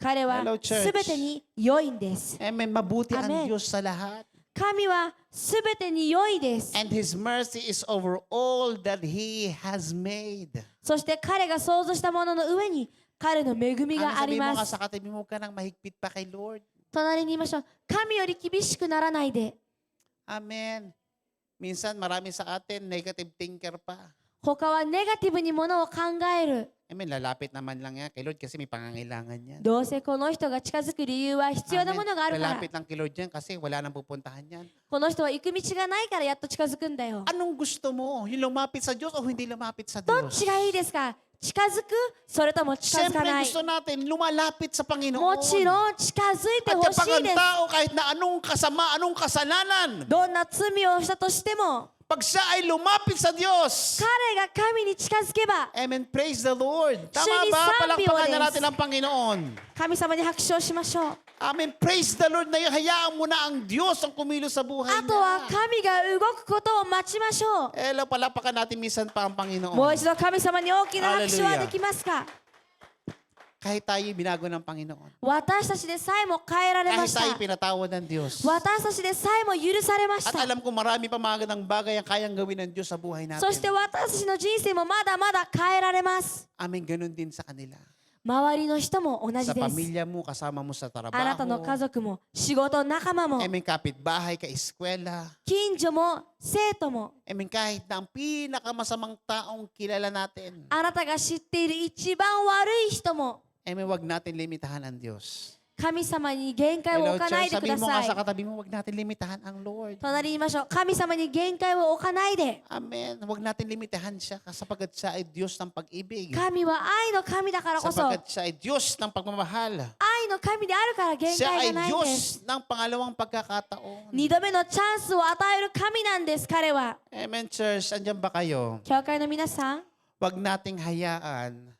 彼は Hello, church. すべてに良いんです。 Amen. Mabuti ang Amen. Diyos sa lahat. 神はすべてに良いです。 And His mercy is over all that He has made. そして彼が創造したものの上に彼の恵み Ano があり sabi mo ま ka す sa。katabi mo ka nang mahigpit pa kay Lord? 隣に言いましょう。神より厳しくならないで。 Amen. Minsan marami sa atin negative thinker pa. 他はネガティブにものを考える。 Amen. Lalapit naman lang yan kay Lord kasi may pangangailangan yan. どうせこの人が近づく理由は必要なものがあるから。 Lalapit lang kay Lord yan kasi wala nang pupuntahan yan. この人は行く道がないからやっと近づくんだよ。 Anong gusto mo? Yung lumapit sa Diyos o hindi lumapit sa どっ Diyos? ちがいいですか？近づく？それとも近づか Siyempre ない？ gusto natin lumalapit sa Panginoon. もちろん近づいて At ほし kapag いで ang す。 tao kahit na anong kasama, anong kasalanan, どんな罪をしたとしても、Pag siya ay lumapit sa Diyos. 彼が神に近づけば Amen. Praise the Lord. Tama Siya ni ba? Sambi Palakpakan na Odes. natin ang Panginoon. 神様に拍手をしましょう。 Amen. Praise the Lord na yun. Hayaan mo na ang Diyos ang kumilos sa buhay あとは na. 神が動くことを待ちましょう。 Hello, palakpakan natin minsan pa ang Panginoon. もう一度神様に大きな拍手は Hallelujah. できますか？ Kahit tayo binago ng Panginoon. 私たちでさえも変えられま Kahit した tayo。pinatawad ng Diyos. 私たちでさえも許されまし At た。 alam ko marami pa mga ganang bagay ang kayang gawin ng Diyos sa buhay natin. そして私たちの人生もまだまだ変えられます。 Amen. Ganun din sa kanila. 周りの人も同じ Sa です。 pamilya mo, kasama mo sa あなたの trabaho. 家族も仕事仲間も Amen. Kapitbahay, ka-eskwela. 近所も生徒も Amen. Kahit na ang pinakamasamang taong kilala natin. あなたが知っている一番悪い人も Amen. Wag natin limitahan ang Diyos. 神様に限界を Hello, 置かない church. でく Sabihin だ mo nga さ sa い。 katabi mo, wag natin limitahan ang Lord. 隣に言いましょう。神様に限界を置かないで。 Amen. Wag natin limitahan siya sapagat siya ay Diyos ng pag-ibig. 神は愛の神だからこそ、愛 Sapagat siya ay Diyos ng pagmamahal. の神であるから限 Siya 界 ay がないんです。 Diyos ng pangalawang pagkakataon. 二度目のチャンスを与える神なんです、彼は。 Amen, church. Andyan ba kayo? 教会の皆さん、 Wag nating hayaan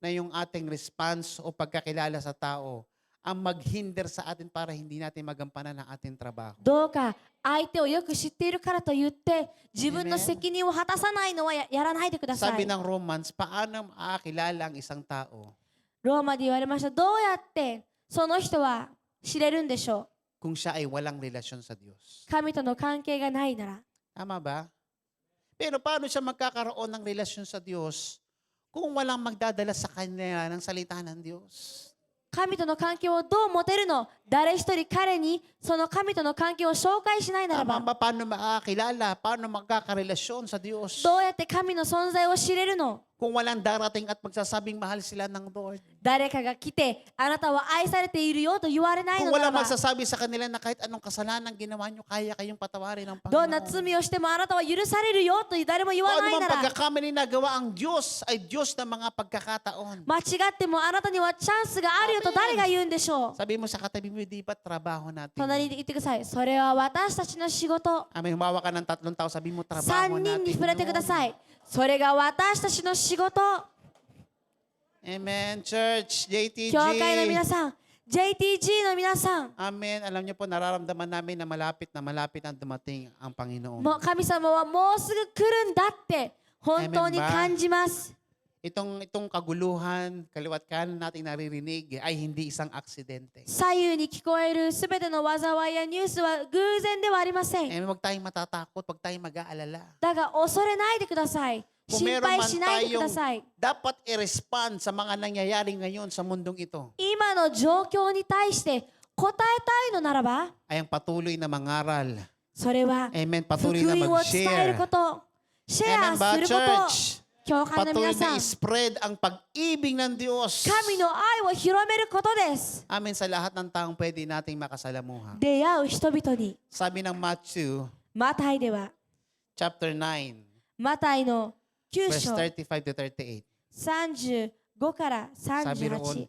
na yung ating response o pagkakilala sa tao ang maghinder sa atin para hindi natin magampanan ang ating trabaho. どうか相手をよく知っているからと言って自分の Amen. 責任を果たさないのはやらないでくださ Sabi い。 ng Romans, paano makakilala ang isang tao ローマで言われました。どうやってその人は知れるんでしょ kung siya ay walang relasyon sa Diyos? う。神との関係がないなら。 Tama ba? Pero paano siya magkakaroon ng relasyon sa Diyos kung walang magdadala sa kanya ng salita ng Diyos? 神との関係をどう持てるの？誰一人彼にその神との関係を紹介しないなら Tama ば、 ba? Paano makakilala? Paano magkakarelasyon sa Diyos? どうやって神の存在を知れるの？ Kung walang darating at magsasabing mahal sila ng Lord. 誰かが来て、あなたは愛されているよと言われない Kung のなら walang ば、 magsasabi sa kanila na kahit anong kasalanan ginawa nyo, kaya kayong patawarin ng どんな Panginoon. 罪をしてもあなたは許されるよと誰も言 Kung わ ano ない mang なら、 pagkakamali na gawa ang Diyos ay Diyos ng mga pagkakataon. 間違ってもあなたにはチャンスがあるよと誰が言うんでしょう？ Sabi mo sa katabi mo, di ba trabaho natin? 隣で言ってください。それは私たちの仕事。 May humawa ka ng 3 tao, sabi mo, trabaho 3人 natin に触れてくだ yun. さい。それが私たちの仕事。 Amen, church, JTG. 教会の皆さん、JTG の皆さん、 Amen. Alam niyo po, nararamdaman namin na malapit ang dumating ang Panginoon. もう神様はもうすぐ来るんだって本当に感じます。 Itong kaguluhan, kaliwat kanan nating naririnig ay hindi isang aksidente. 左右に聞こえるすべての災いやニュースは偶然ではありません。 Huwag tayong matatakot, huwag tayong mag-aalala. だが恐れないでください。 Kung 心 meron 配 man しないでくだ tayong さい。 dapat i-respond sa mga nangyayari ngayon sa mundong ito, 今の状況に対して答えたいのならば、 ay ang patuloy na mangaral. それは Amen. 福 Patuloy na 音を伝える mag-share. こと、シェ Amen ア ba, すること、 church? 教会の Patuloy 皆さん、 na i-spread ang pag-ibig ng Diyos. 神の愛を広めることです。 Amen sa lahat ng taong pwede nating makasalamuha. 出会う人々に、 Sabi ng Matthew, マタイでは、 chapter 9, マタイの9 verse 章 35 to 38. 35からSabi roon, 38。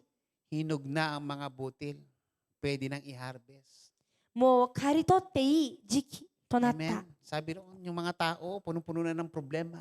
hinog na ang mga butil. Pwede nang i-harvest. もう刈り取っていい時期となった。 Amen. Sabi roon, yung mga tao, punong-puno na ng problema.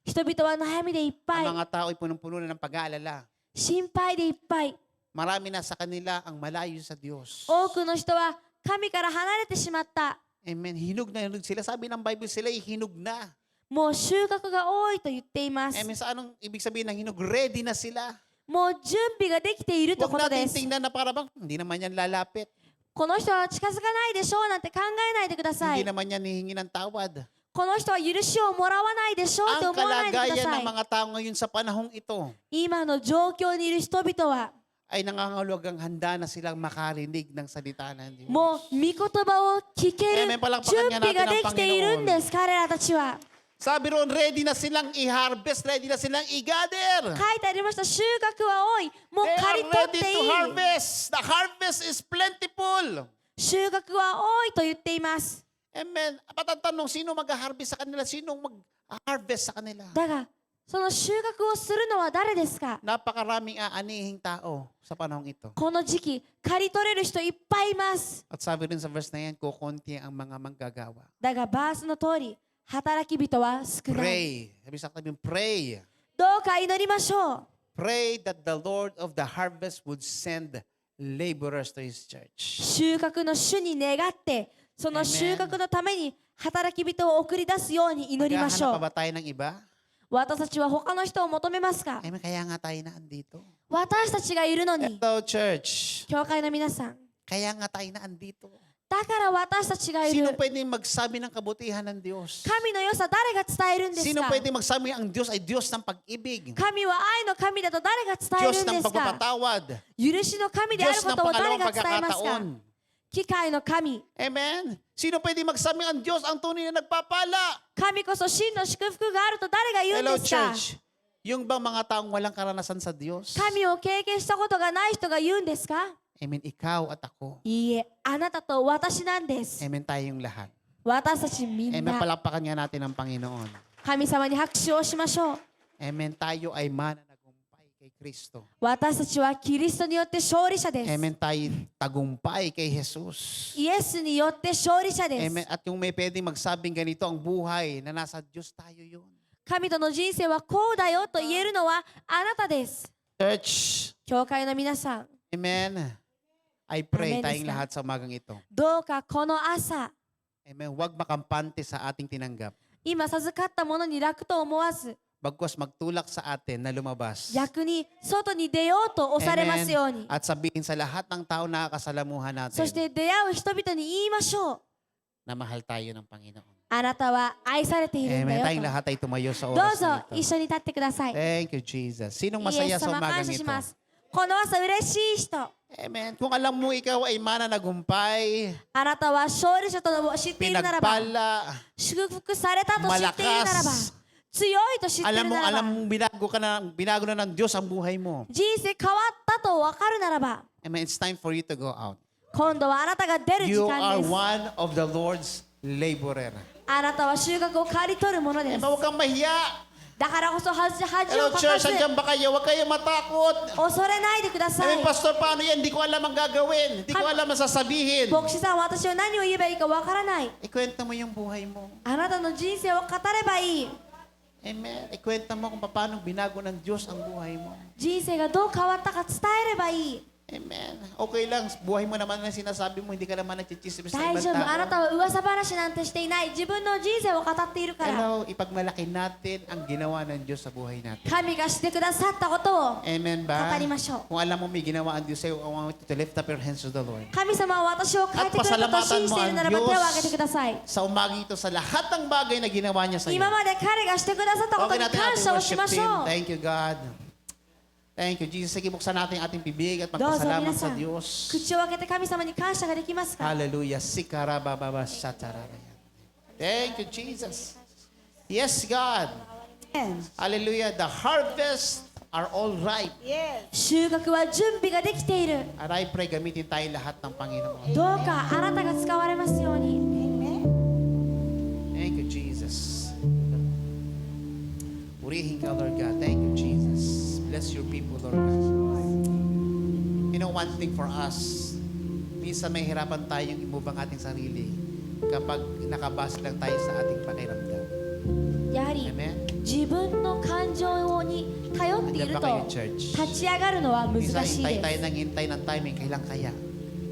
人々は悩みでいっぱい、 Ang mga tao ay punong-puno na ng pag-aalala. 心配でいっぱい。 Marami na sa kanila ang malayo sa Diyos. 多くの人は神から離れてしまった。 Amen. Hinog na hinog sila. Sabi ng Bible sila, hinog na. もう収穫が多いと言っています。 Amen. Sa anong ibig sabihin ng hinog? Ready na sila. もう準備ができているというこ Huwag とで natin す。 tingnan na para bang, hindi naman yan lalapit. この人は近づかないでしょうなんて考えないでくださ Hindi い。 naman yan hihingi ng tawad. この人は許しをもらわないでしょうと Ang 思わないでくだ kalagayan さ ng い。 mga tao ngayon sa panahong ito 今の状況にいる人々は、 ay nangangahulugang handa na silang makarinig ng salita ng Diyos. もう御言葉を聞ける Amen. Palakpakan 準 nga 備 natin が ang できているんです、彼らたちは。 Sabi roon, ready na silang i-harvest, ready na silang i-gather. 書いてありました、収穫は多い。もう They 刈り are 取っ ready て to いい。 harvest. The harvest is plentiful. 収穫は多いと言っています。 Amen. At ang tanong, sino mag-harvest sa kanila? Sino mag-harvest sa kanila? だが、その収穫をするのは誰ですか？ Napakaraming aanihing tao sa panahong ito. この時期、刈り取れる人いっぱいいます。 At sabi rin sa verse na yan, kukunti ang mga manggagawa. だがバースの通り、働き人は少ない。 Pray. Sabi sa katabi, pray. どうか祈りましょう。 Pray that the Lord of the harvest would send laborers to His church. 収穫の主に願って、その収穫のために働き人を送り出すように祈りましょ Maghahanap pa う。 ba tayo ng iba? 私たちは他の人を求めますか？ Amen. Kaya nga tayo na andito. 私たちがいるのに、 Hello, church. 教会の皆さん。 Kaya nga tayo na andito. だから私たちがい Sino る。 pwede magsabi ng kabutihan ng Diyos? 神の良さ誰が伝えるんです Sino か？ pwede magsabi ang Diyos ay Diyos ng pag-ibig? 神は愛の神だと誰が伝え Diyos るん ng ですか？ pagpapatawad. 許しの神である Diyos こ ng とを誰 pangalawang が伝えますか？ pagkakataon. 機会の神。 Amen. Sino pwede magsabi ang Diyos ang tunay na nagpapala? 神こそ真の祝福があると誰が言うん Hello, ですか？ church. Yung bang mga taong walang karanasan sa Diyos? 神を経験したことがない人が言うんですか？ Amen. Ikaw at ako. いいえ、あなたと私なんです。 Amen. Tayong lahat. 私たちみん Amen. な。 Palakpakan nga natin ang Panginoon. 神様に拍手をしましょう。 Amen. Tayo ay mananagumpay kay Kristo. 私たちはキリストによって勝利者です。 Amen. Tayo tagumpay kay Jesus. イエスによって勝利者です。 Amen. At yung may pwedeng magsabing ganito, ang buhay na nasa Diyos tayo yun. 神との人生はこうだよと言えるのはあなたです。 Church. 教会の皆さん、 Amen. I pray Amen, tayong Iska. lahat sa umagang ito. どうかこの朝、 Amen. Huwag makampante sa ating tinanggap. 今授かったものに楽と思わず、 Bagkus magtulak sa atin na lumabas. 逆に外に出ようと押されますように。 At sabihin sa lahat ng tao na kasalamuhan そし natin て出会う人々に言いましょう。 na mahal tayo ng Panginoon. あなたは愛されているんだ Amen. よ Tayong と。 lahat ay tumayo sa どう oras ぞ na 一 ito. 緒に立ってください。 Thank you, Jesus. Sinong イエ masaya ス sa 様感 umagang 謝し ito? ます。この朝嬉しい人、 Amen. Kung alam mo ikaw ay mananagumpay, あなたは勝利者と知っているならば、 pinagpala, 祝福されたと知っているならば、 malakas, 強いと知っているなら alam ば、 mong binago na ng Diyos ang buhay mo. 人生変わったと分かるならば、 Amen. It's time for you to go out. 今度はあなたが出る時 You 間 are です。 one of the Lord's laborer. あなたは収穫を刈り取るもので Amen. す。 Huwag kang mahiya. だからこそ恥を Hello, かか church. ず、 Andiyan ba kayo? Huwag kayong matakot. 恐れないでくださ Amen, い。 Pastor, paano yan? Hindi ko alam ang gagawin. Hindi ko alam ang sasabihin. 牧師さん、私は何を言えばいいか分からない。 Ikwento mo yung buhay mo. あなたの人生を語ればいい。 Amen. Ikwento mo kung paano binago ng Diyos ang buhay mo. 人生がどう変わったか伝えればいい。 Amen. Okay lang. Buhay mo naman ang sinasabi mo. Hindi ka naman nagchichismis sa 大 ibang 丈夫。あな tao. たは噂話なんてしていない。自分の人生を語っているから。 Hello, ipagmalaki natin ang ginawa ng Diyos sa buhay natin. 神がしてくださったことを Amen 語 ba? りましょう。 Kung alam mo may ginawa ang Diyos sa'yo, I want you to lift up your hands to the Lord. 神様は私を変えてくれることを信じているならば手を挙げてください。 Sa umaga ito, sa lahat ng bagay na ginawa niya sa'yo. 今まで彼がしてくださったこと Okay に natin 感 ating 謝をし worship まし team. ょう。 Thank you, God. Thank you, Jesus. Sige, buksan natin ating bibig at どうぞ magpasalamat 皆 sa さん、 Diyos. 口を開けて神様に感謝ができますか？ Hallelujah. Sikarabababa sataraya. Thank you, Jesus. Yes, God. Hallelujah. The harvest are all ripe. Yes. 収穫は準備ができている。 And I pray gamitin tayo lahat ng Panginoon. どうかあなたが使われますように。 Thank you, Jesus. Purihin ka, Lord God. Thank you, Jesus. Bless your people, Lord God. You know, one thing for us, minsan may hirapan tayong imove ang ating sarili kapag nakabase lang tayo sa ating pakiramdam. やはり Amen? 自分の感情に頼ってい Andiyan る ba kayo, と church? 立ち上がるのは難 Minsan しい hintay で tayo す。 ng hintay ng timing, kailan kaya?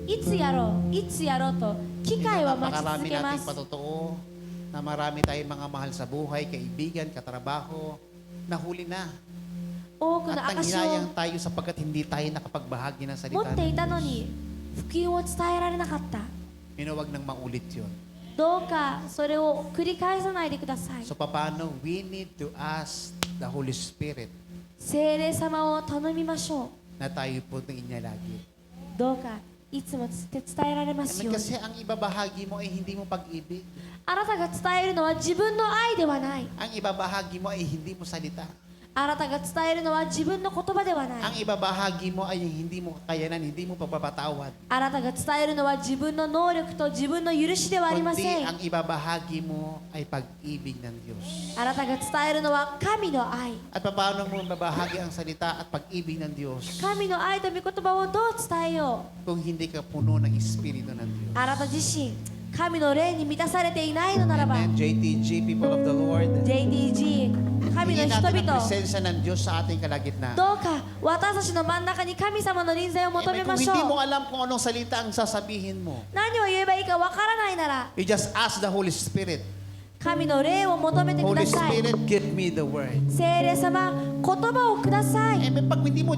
いつやろう、いつやろうと機会は待ち続 Napakarami けま nating す。 patotoo na marami tayong mga mahal sa buhay, kaibigan, katrabaho, nahuli na. 多くの At 証を nanghinayang tayo sapagkat hindi tayo nakapagbahagi ng 持 salita ってい ng たのに福音を伝えられなかった。 Huwag nang maulit yun. どうかそれを繰り返さないでください。 So paano? We need to ask the Holy Spirit 聖霊様を頼みましょう。 na tayo po niya lagi. どうかいつも伝えられますように。 Kasi ang ibabahagi mo ay hindi mo pag-ibig. あなたが伝えるのは自分の愛ではない。 Ang ibabahagi mo ay hindi mo salita. あなたが伝えるのは自分の言葉ではない。 Ang ibabahagi mo ay yung hindi mo kakayanan, hindi mo pagpapatawad. あなたが伝えるのは自分の能力と自分の許しではありませ Kundi ん。 ang ibabahagi mo ay pag-ibig ng Diyos. あなたが伝えるのは神の愛。 At paano mo babahagi ang salita at pag-ibig ng Diyos 神の愛と御言葉をどう伝えよう。 kung hindi ka puno ng Espiritu ng Diyos? あなた自身、神の霊に満たされていないのならば、 Amen. JTG, people of the Lord. JDG、神の Hingin 人 natin ang 々、 presensya ng Diyos sa ating kalagitnaan. どうか私たちの真ん中に神様の臨在を求 Amen. めま Kung しょ hindi う。 mo alam kung anong salita ang sasabihin mo, 何を言えばいいかわからないなら、 you just ask the Holy Spirit. 神の霊を求めてく Holy ださい。 Spirit, give me the word. 聖霊様、言葉をください。 Amen. Pag hindi mo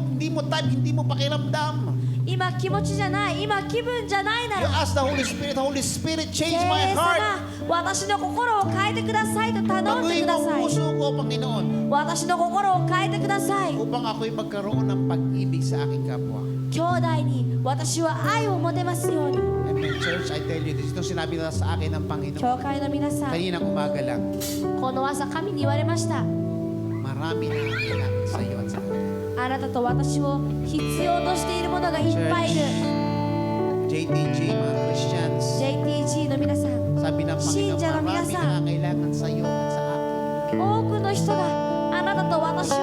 type, hindi mo pakiramdam. 今気持ちじゃない、今気分じゃないな You ら、 ask the Holy Spirit, Holy Spirit, 聖 change my 霊 heart. 様、私の心を変えてくださいと頼んで Baguhin くだ mo さ ang い。 puso ko, Panginoon, 私の心を変えてください。 upang ako'y magkaroon ng pag-ibig sa aking kapwa. 兄弟に私は愛を持てますように。 Amen. Church, I tell you this. Ito sinabi na sa akin ng 教 Panginoon. 会の皆さん、 Kaninang umaga lang, この朝神に言われました。 marami na kailangan sa iyo at sa akin. あなたと私を必要としているものがいっぱいいる。 JTG, mga Christians, JTG の皆さん、 sabi ng 信 Panginoon, 者の皆 marami さん、 na kailangan sa iyo at sa akin. 多くの人があなたと私を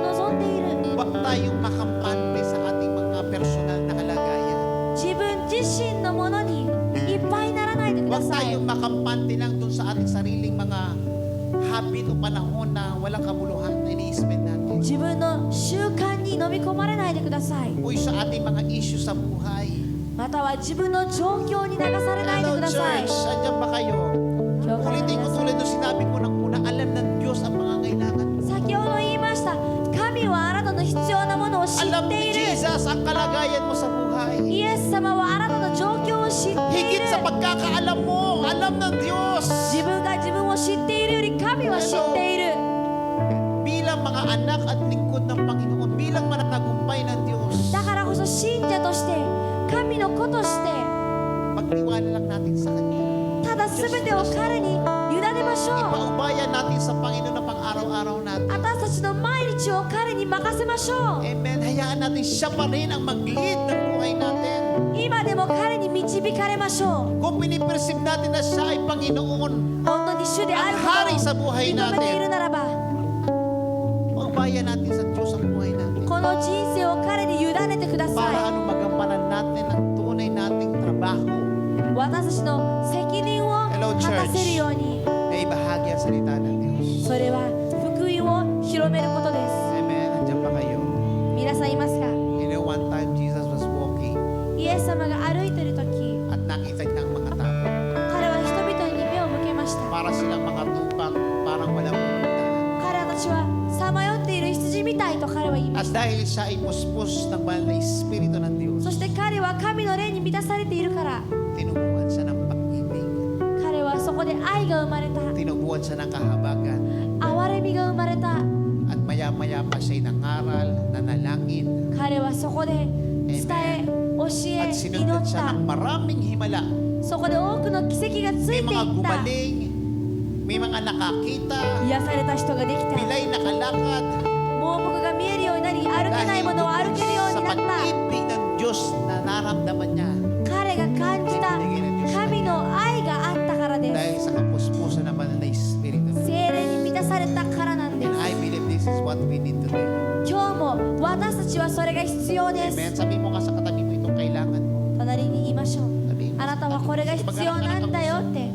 望んでいる。 Huwag tayong makampante sa ating mga personal na kalagayan. 自分自身のものにいっぱいならないでくだ Huwag さい。 tayong makampante lang dun sa ating sariling mga habit o panahon na walang kabuluhan na ini-spend natin. 自分の習慣に飲み込まれないでください。 Uy, sa ating mga issue sa buhay. または自分の状況に流されないで Hello ください church, andyan ba kayo? 教会の Ulitin 皆 ko さん、 tulad nung sinabi ko ng una, alam ng Diyos ang mga kailangan mo. 先ほど言いました。神はあなたの必要なものを知 Alam って ni いる。 Jesus ang kalagayan mo sa buhay. イエス様はあなたの状況を知ってい Higit る。 sa pagkakaalam mo, alam ng Diyos. 自分が自分を知っているより神は知っている。 Bilang mga anak at lingkod ng Panginoon, bilang mananagumpay ng Diyos, だからこそ信者として、神の子として、 pagtiwala lang natin sa Kanya. ただ全てを彼に委ねましょう。 Ipaubayan natin sa Panginoon na pang-araw-araw natin. 私たちの毎日を彼に任せましょう。 Amen. Hayaan natin siya pa rin ang mag-lead ng buhay natin. 今でも彼に導かれましょう。 Kung piniperceive natin na siya ay Panginoon, 本当に主であるこ Hari sa とを buhay 認めてい natin. るならば、 paubayan natin sa Diyos ang buhay natin. この人生を彼に委ねてくだ Para さ ano magampanan natin ang tunay nating trabaho い。私たちの責任を Hello, 果たせるように、 na ibahagi ang salita ng Diyos. それは福音を広めることです。 Amen. Andiyan ba kayo? 皆さんいますか？ You know, one time Jesus was walking イエス様が歩いている時、 at nakita niya ang mga tao. 彼は人々に目を向けました。 Para silang mga tupang parang walang pupuntahan. 彼たちはさまよっている羊みたいと彼は言いま At した。 dahil siya ay puspos ng banal na Espiritu ng Diyos, そして彼は神の霊に満たされているから、 tinubuan siya ng pag-ibig. 彼はそこで愛が生まれた。 Tinubuan siya ng kahabagan. 憐れみが生まれた。 At maya-maya pa siya'y nangaral, nanalangin, 彼はそこで伝え、教え、 at 祈 sinundan っ siya た ng。maraming himala. そこで多くの奇跡がつ May いて mga いった。 gumaling, may mga nakakita, 癒された人ができた。 pilay nakalakad. 盲目が見えるようになり、歩けないものを歩けるよう sa になった。 pag-ibig ng Diyos na naramdaman niya 彼が感じた神の愛があったからで dahil す。 sa kapuspusan ng banal na Espiritu. 聖霊に満たされたからなんで And す。 I believe this is what we need today. 今日も私たちはそれが必要です。 Amen. Sabi mo ka sa katabi mo itong kailangan mo. 隣に言いましょう。 Sabihin mo あなたはこれが必要なんだよって。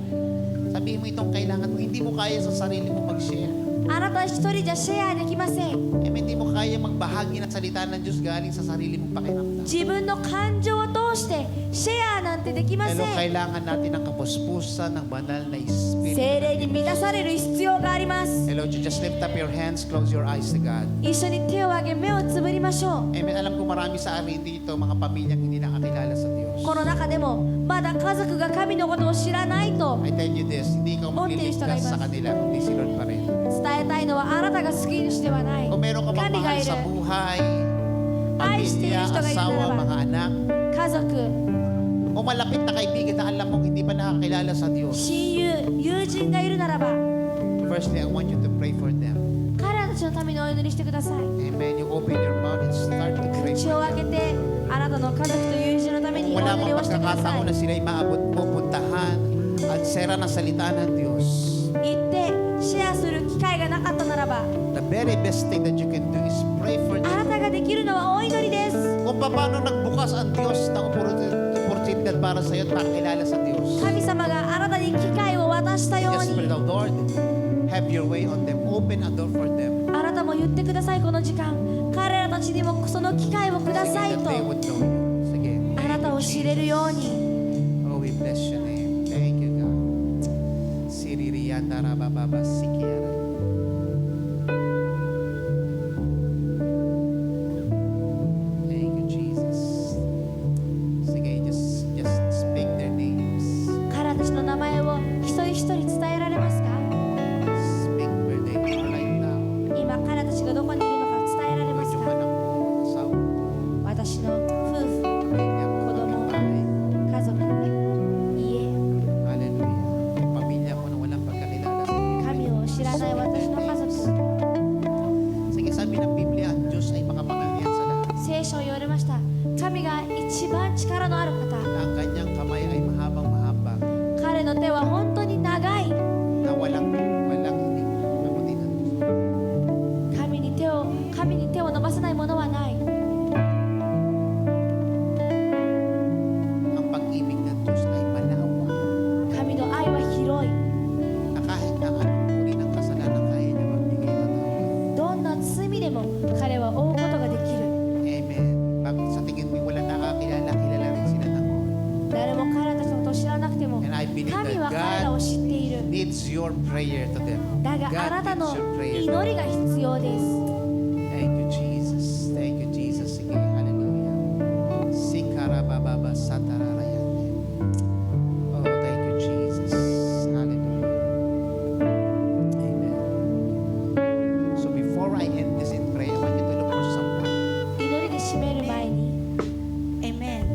Sabihin mo itong kailangan mo. Hindi mo kaya sa sarili mo mag-share. あなた一人じゃシェアできません。 Amen. Hindi mo kaya magbahagi ng salita ng Diyos galing sa sarili mong pakiramdam. 自分の感情を通してシェアなんてできませ Pero ん。 kailangan natin ng kapuspusan ng banal na Espiritu. 聖霊に満たされる必要があります。 Hello, just lift up your hands, close your eyes to God. 一緒に手を挙げ目をつぶりましょう。 Amen. Alam ko marami sa amin dito, mga pamilyang hindi nakakilala sa Diyos. この中でもまだ家族が神のことを知らないと I tell you this, hindi ikaw magliligtas sa kanila, kundi si Lord pa rin. 伝えたいのはあなたが救い主ではない。 Kung meron ka mang 神が mahal いる sa buhay, 愛している pamilya, 人がいるな asawa, らば mga anak, 家族、 o malapit na kaibigan na alam mong hindi pa nakakilala sa Diyos, 親友、友人がいるならば firstly, I want you to pray for them. 彼らたちのためにお祈りしてください。 Amen. You open your mouth and start to pray 口 for を開け them. てあなたの家族と友人のため Kung にお wala 祈り mang をしてくださ pagkakataon na い。 sila'y maabot mo, puntahan at share na salita ng Diyos. 行ってシェアする機会がなかったならば、 The very best thing that you can do is pray for あな them. たができるのはお祈りです。 Kung paano nagbukas ang Diyos ng oportunidad para sa iyo at makakilala sa Diyos. 神様があなたに機会を渡したよう Just pray に、 the Lord, have your way on them. Open a door for them. あなたも言ってください。この時間、彼らたちにもその機会をくだ Sige, さい that と、 they would know you. Sige. あなたを知れるように。 Oh, we bless your name. Thank you, God. Siririanda rabababa sikiara. Thank you, Jesus. Sige, just speak their names. 彼らたちの名前を一人一人伝えられますか？ Speak where they are right now. 今彼らたちがどこにいるのか伝えられます Yung か？ anak mo, asawa mo, 私の夫婦、 pamilya mo, 子供、 kapitbahay. 家族、家、 Hallelujah. Yung pamilya mo na walang pagkakilala sa iyo. 神を知らない私の家族。 Sige, sabi ng Biblia, ang Diyos ay makapangyarihan sa lahat. 聖書を言われました。神が一番力のある方。 Na ang kanyang kamay ay mahabang-mahaba 彼の手は本当に長い。 na walang hindi kabutihan. 神に手を伸ばさないものはない。 Ang pag-ibig ng Diyos ay malawak 神の愛は広い。 na kahit na anong uri ng kasalanan kaya niya magbigay patawad. どんな罪でも彼は追うことができる。 Amen. Pag sa tingin mo wala nakakilala, kilala rin sila ng Lord. 誰も彼らたちのことを知らなくても、 And I believe 神は that 彼らを God 知っている。 needs your prayer to them. だがあなた God の needs your prayer. 祈りが必要です。 Thank you, Jesus. Thank you, Jesus. Sige, hallelujah. Sikarabababa satararayane. Oh, thank you, Jesus. Hallelujah. Amen. So before I end this in prayer, I want you to look for someone. 祈りで締める前に、 Amen.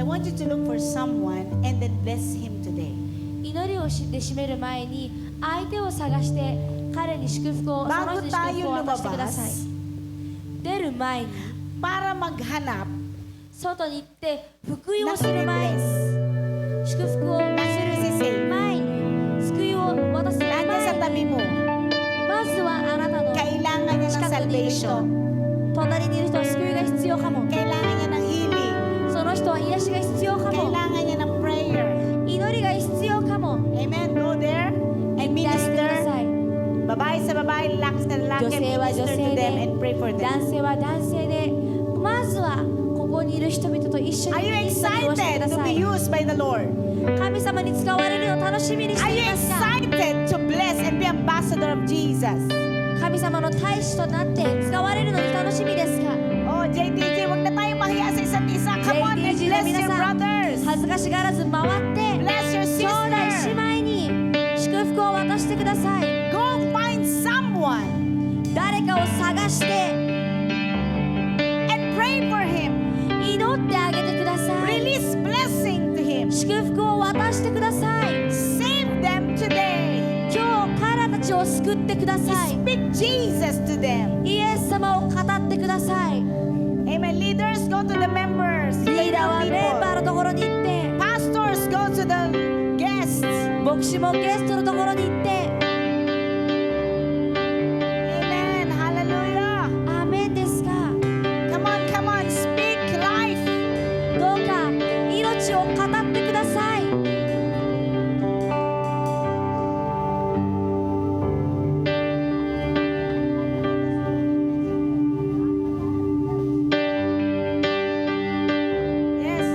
I want you to look for someone and then bless him today. 祈りをして締める前に相手を探して彼に祝福を、その Bago 人に祝福を tayo 渡してください。 lumabas, 出る前に para maghanap 外に行って福音を ng する前に、 i-bless. 祝福をす Nasa る前に、救いを渡す Nandiyan sa 前 tabi に、 mo, まずはあなたの kailangan niya ng 近くにいる人、 salvation. 隣にいる人は救いが必要かも。 Kailangan niya ng healing. その人は癒しが必要かも。 Kailangan niya ng prayer. 祈りが必要かも。 Amen. Go there and 期待してくだ minister. さい。 Babae sa babae, lalaki sa lalaki, 女性は女 minister 性 to で them and pray for them. 男性は男性で、まずはここにいる人々と一緒 Are に you ミニストリーをしてく excited だ to さ be い。 used by the Lord? 神様に使われるのを楽しみにし Are て you いますか？ excited to bless and be ambassador of Jesus? 神様の大使となって使われるのに楽しみですか？ Oh, JTJ, wag na tayo mahiya sa isa't isa. Come on and JTG の bless 皆 your さん、 brothers. 恥ずかしがらず回って、 Bless your 兄弟 sister. 姉妹に祝福を渡してください。 Go find someone 誰かを探して and pray for him. 祈ってあげてください。 Release blessing to him. 祝福を渡してください。 Save them today. 今日彼らたちを救ってください。 Speak Jesus to them. イエス様を語ってください。 Amen. Leaders, go to the members. リーダーは Young メン people. バーのところに行って、 Pastors, go to the guests. 牧師もゲストのところに行って、 Amen. Hallelujah. アーメンですか？ Come on, come on. Speak life. どうか命を語ってください。 Yes.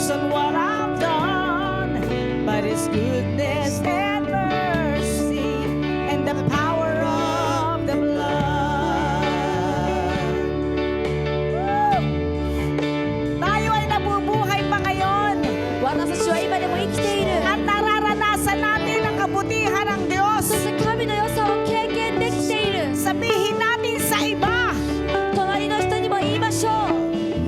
based on what I've done, but His goodness and mercy and the power of the blood. Woo! Tayo ay nabubuhay pa ngayon 私たちは今でも生きている at nararanasan natin ang kabutihan ng Diyos. そして神の良さを経験できている Sabihin natin sa iba 隣の人にも言いましょう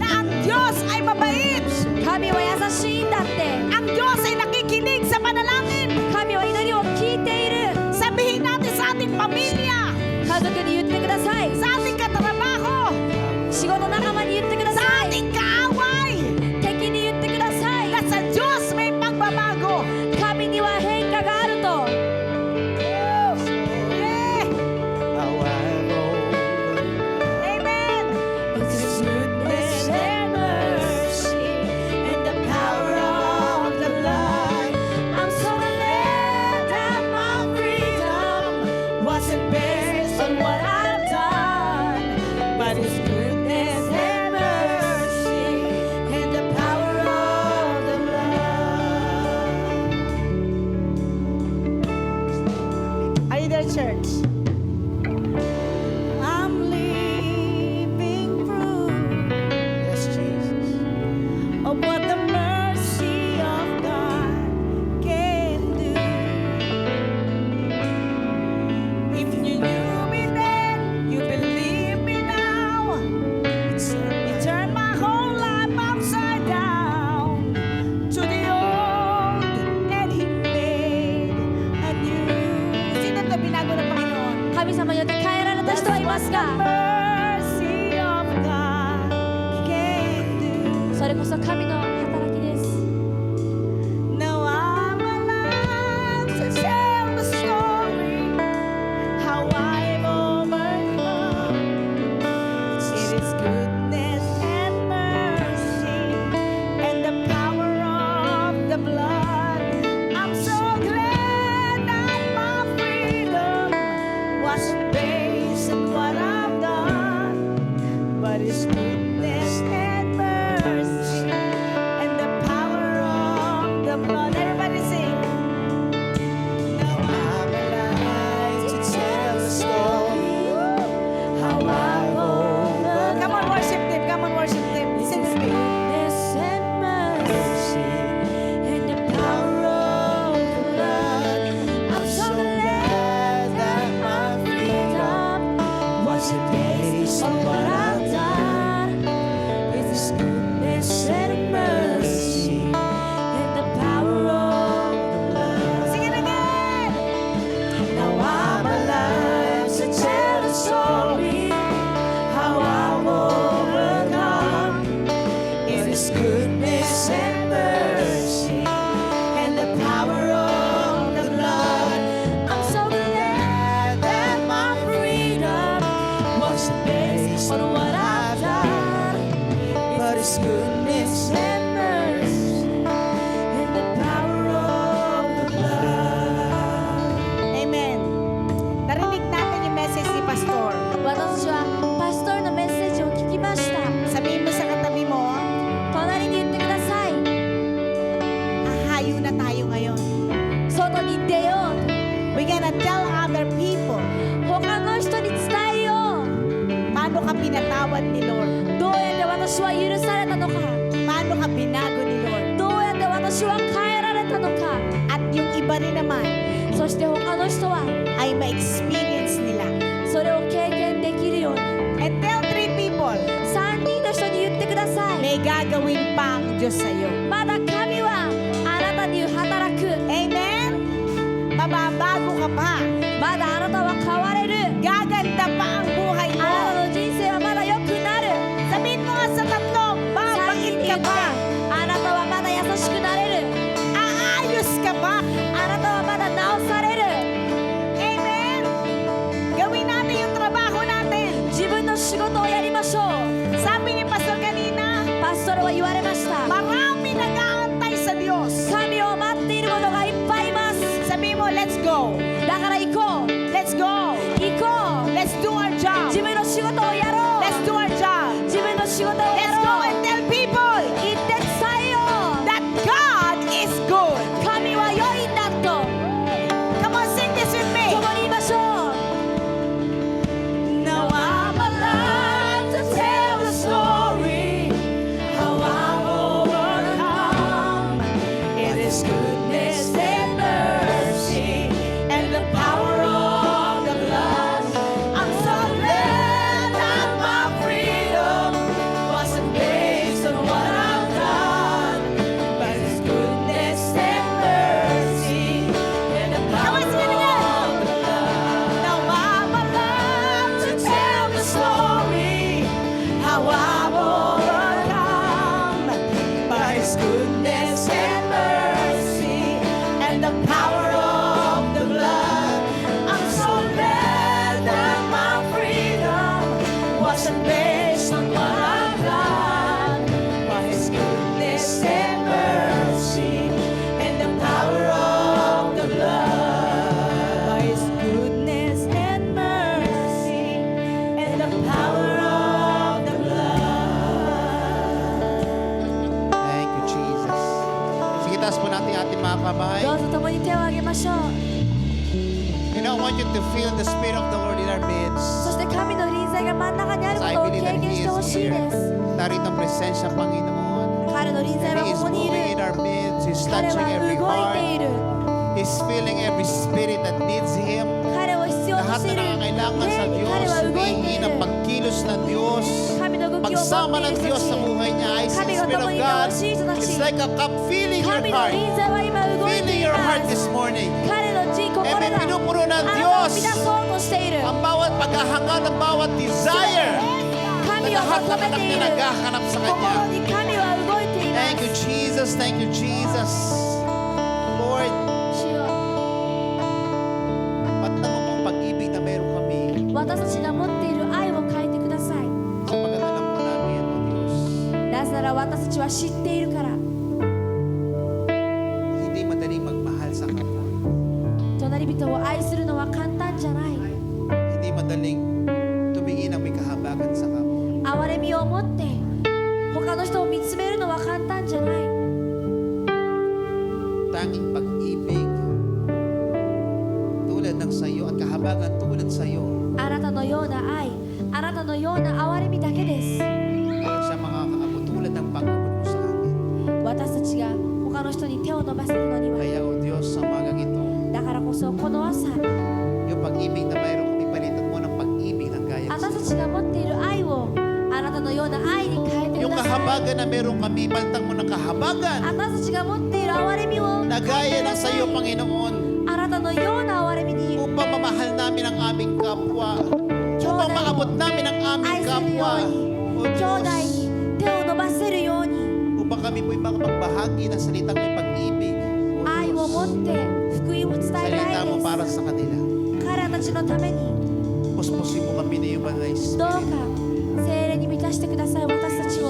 na ang Diyos ay mabait. 神は優しいんだって Ang Diyos ay nakikinig sa panalangin. 神は祈りを聞いている Sabihin natin sa ating pamilya, 家族に言ってください sa ating katrabaho, 仕事仲間に言ってくだ sa さい ating kaaway, 敵に言ってください na sa Diyos may pagbabago. 神には変化があると Yeah. How I've overcome. Amen. It's His goodness and mercy and the power of the blood. I'm so glad that my freedom Wasn't based on what I've done, but His goodness and mercy and the power of the blood. Are you there, church? I'm living proof Yes, Jesus. of what the mercy of God can do. If you knew me then, you believe me now. He turned my whole life upside down to the old, and He made a new. Sino ito binago ng Panginoon? 神様によって変えられた人はいますか Mercy of God can do. それこそ神の働きです Now I'm alive to tell the story how I've overcome. It is goodness and mercy and the power of the blood. I'm so glad that my freedom wasn't based on what I've done, but His goodness and mercy and the power of the blood. Everybody sing. Now I'm alive to tell the story how I've overcome. Come on, worship Him. Come on, worship Him. Sing with me. Goodness and mercy and the power of the blood. I'm so glad that my freedom wasn't based on what I've done. It's His goodness and mercy and the power of the blood. Sing it again. Now I'm alive to tell the story how I've overcome. It is goodness and mercy and the power of the blood. I'm so glad that my freedom was based on what I've done, but it's goodness and mercy and the power of the blood. Amen. Narinig natin yung message ni Pastor. 私はパストルのメッセージを聞きました Sabihin mo sa katabi mo, 隣に言ってください hahayo na tayo ngayon. 外に出よう We're gonna tell other people 他の人に伝えよう paano ka pinatawad ni Lord. どうやって私は許されたのか Paano ka binago ni Lord. どうやって私は変えられたのか At yung iba rin naman そして他の人は ay ma-experience nila. それを経験できるように And tell 3 people, 3人の人に言ってください may gagawin pa ang Diyos sa'yo. まだ神はあなたに働く Amen? Mababago ka pa. まだあなたは変われる Gaganda pa ang buhay あな mo. たの人生はまだ良くなる Sabihin mo nga sa tatlo, 3 babait 人に ka 言って pa. あなたはまだ優しくなれる Aayos ka pa. あなたはまだ直される Amen? Gawin natin yung trabaho natin. 自分の仕事をやりましょう Sabi ni Pastor kanina, パストルは言われました marami nag-aantay sa Diyos. 神を待っている者がいっぱいいます Sabi mo, let's go. だから行こう Let's go. 行こう Let's do our job. 自分の仕事をやろう Let's do our job. 自分の仕事をや Let's go ろう and tell people 行って伝えよう that His goodness and mercy and the power of the blood. I'm so glad that my freedom wasn't based on what I've done, but His goodness and mercy and the power of the blood. By His goodness and mercy and the power of the blood. Thank you, Jesus. Sige, taas po natin ating mga kamay. どうぞ共に手を挙げましょう。 You know, I want you to feel the Spirit of the Lord in our midst. そして神の臨在が真ん中にある So こ I とを believe 経 that 験 He してほ is しい here. です Narito ang presensya, Panginoon. 彼の臨在 And は He is ここにい moving in る our midst. He's 彼 touching は every 動い heart. ている He's filling every spirit that needs Him. 彼を必要と Lahat してい na る nangangailangan sa 霊に Diyos, 彼は動いて humingi い ng る pagkilos ng Diyos. 神の動きを持 Pagsama ってい ng る Diyos 人 sa たち buhay niya. I see the 神が Spirit 共 of にいて God. ほしい人たち It's like a cup filling your 神の heart. 臨在は今動いて Filling い your ま heart す this morning. 彼の心 And が may pinupuno ng あなたを Diyos 満たそうとしている ang bawat paghahangad, ang bawat desire. 神を Lahat 求 ng め anak てい niya る naghahanap sa Kanya. 心に神は動いていま Thank you, す Jesus. Thank you, Jesus. Lord, 主よ patanong mong pag-ibig na meron kami. 私たちが持っている愛を変えてください Sapagat alam po namin, O Diyos, なぜなら私たちは知っているから hindi madaling magmahal sa kapwa. 隣人を愛するのは簡単じゃない Hindi madaling tumingin ng may kahabagan sa kapwa. 憐れみを持って他の人を見つめるのは簡単じゃない Tanging pag-ibig tulad ng sayo at kahabagan tulad sayo あなたのような愛あなたのような憐れみだけです siya makakaabot tulad ng pag-abot mo sa amin. 私たちが他の人に手を伸ばせるのには Kaya, O Diyos, sa umagang ito, だからこそこの朝 yung pag-ibig na mayroon kami, palitan mo ng pag-ibig ng gaya ko. 私たちが持っている愛をあなたのような愛に変えてく Yung ださい kahabagan na meron kami, palitan mo ng kahabagan 私たちが持っている憐れみを na gaya ng sa iyo, Panginoon, あなたのような憐れみに upang mamahal namin ang aming kapwa, upang maabot namin ang 愛 aming するよ kapwa, うに O 兄弟 Diyos, に手を伸ばせるように upang kami po'y makapagbahagi ng salitang may pag-ibig, O 愛を持っ Diyos, て福音を伝え salita たい mo で para す sa kanila. 彼らたちのために Puspusin mo kami na yung banal na どうか Spirit. 聖霊に満たしてください私たちを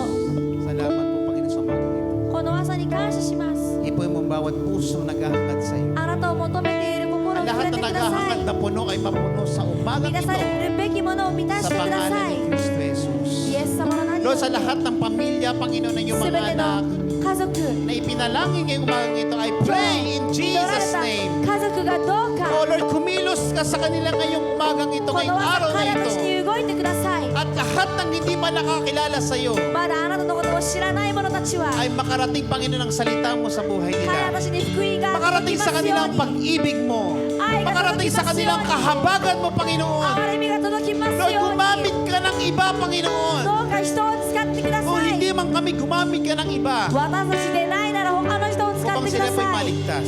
Salamat po, Panginoon, sa umagang ito. この朝に感謝します Ipoy mo ang bawat puso naghahangad sa iyo. あなたを求めている心を Ang 触 lahat れ na てくださ naghahangad い na puno ay mapuno sa 満 umagang たさ ito れるべきものを満たし sa てくださ pangalan い ni Kristo Jesus. イエス様の名によ Lord, っ sa て lahat ng pamilya, Panginoon, ng iyong すべ mga て anak の家族 na ipinalangin ngayong umagang ito, I pray in 祈られ Jesus' た name. 家族がどう Oh か Lord, kumilos ka sa kanila ngayong umagang ito, こ ngayong の araw 朝 na 彼たち ito. に動いてください At lahat ng hindi pa nakakilala sa iyo まだあなたのことを知らない者たちは ay makarating, Panginoon, ang salita mo sa buhay 彼 nila. らたちに福音が Makarating 届きま sa すよ kanilang うに pag-ibig mo. Ay, Makarating sa kanilang kahabagan mo, Panginoon. 憐れみが届きます Lord, ように gumamit ka ng iba, Panginoon. どうか人を使ってくだ Kung さい hindi man kami, gumamit ka ng iba 私たちでないなら他の人を使っ upang てく sila だ po'y さい maligtas.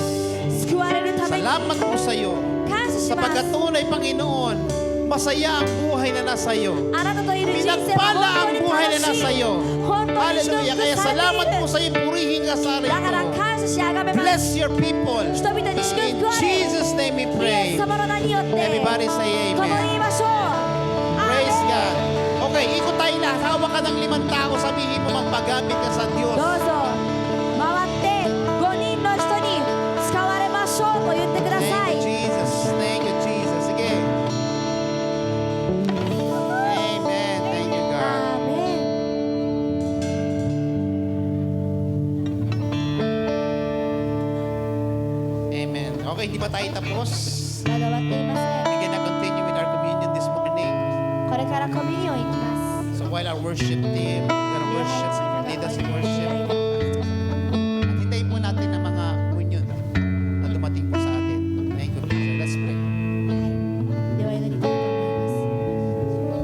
救われるために Salamat po sa iyo. 感謝し Sa ます pagkatunay, Panginoon, masaya ang buhay na nasa iyo. あなたといる人生 Pinagpala は ang 本当 buhay に na 楽し nasa い iyo. 本当に祝 Hallelujah. 福 Kaya さ salamat れて po い sa iyo. Purihin ka sa るだから ito. 感謝しあがめます Bless your people. 人々に祝 In 福あれ Jesus' name we イエ pray. ス様の名によって Everybody say 共に amen. 言いましょう Praise アーメン God. Okay, ikot tayo lahat. Hawak ka ng 5 tao. Sabihin mo magpagamit ka sa どう Diyos. ぞ回って5人の人に使われましょうと言ってくださ Thank い you, Jesus. Thank you, Jesus. Sige. Amen. Thank you, God. アーメン Amen. Okay, di ba tayo tapos? まだ終わっていません We're gonna continue with our communion this morning. これからコミュニオン行きます So while our worship team, gonna worship, lead us in worship. At hintayin po natin ang mga kunyon na dumating po sa atin. Thank you, Jesus. Let's pray. では祈りたいと思います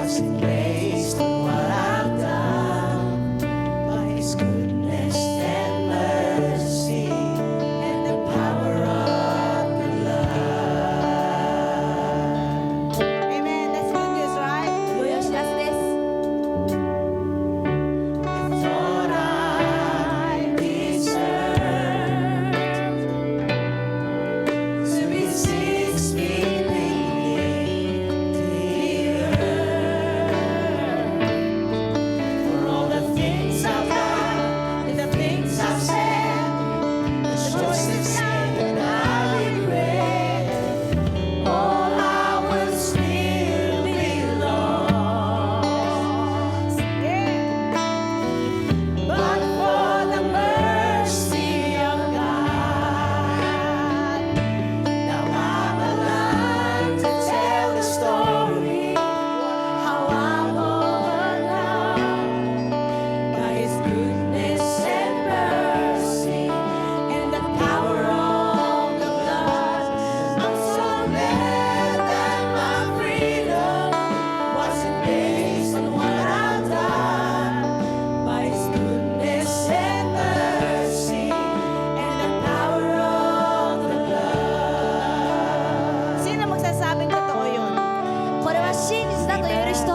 wasn't based on what I've done, by His goodness and mercy and the power of the blood. Amen. That's good news, right? 良いお知らせです。 Thought I deserved to be 6 feet beneath the earth. For all the things I've done and the things I've said, the choices that I regret, all I would still be lost. But for the mercy of God, now I'm alive to tell the story how I'm overcome by His goodness and mercy and the power of the blood. I'm so glad that my freedom wasn't based on what I've done, by His goodness and mercy and the power of the blood. Sino magsasabing totoo yun? これは真実だと言える人、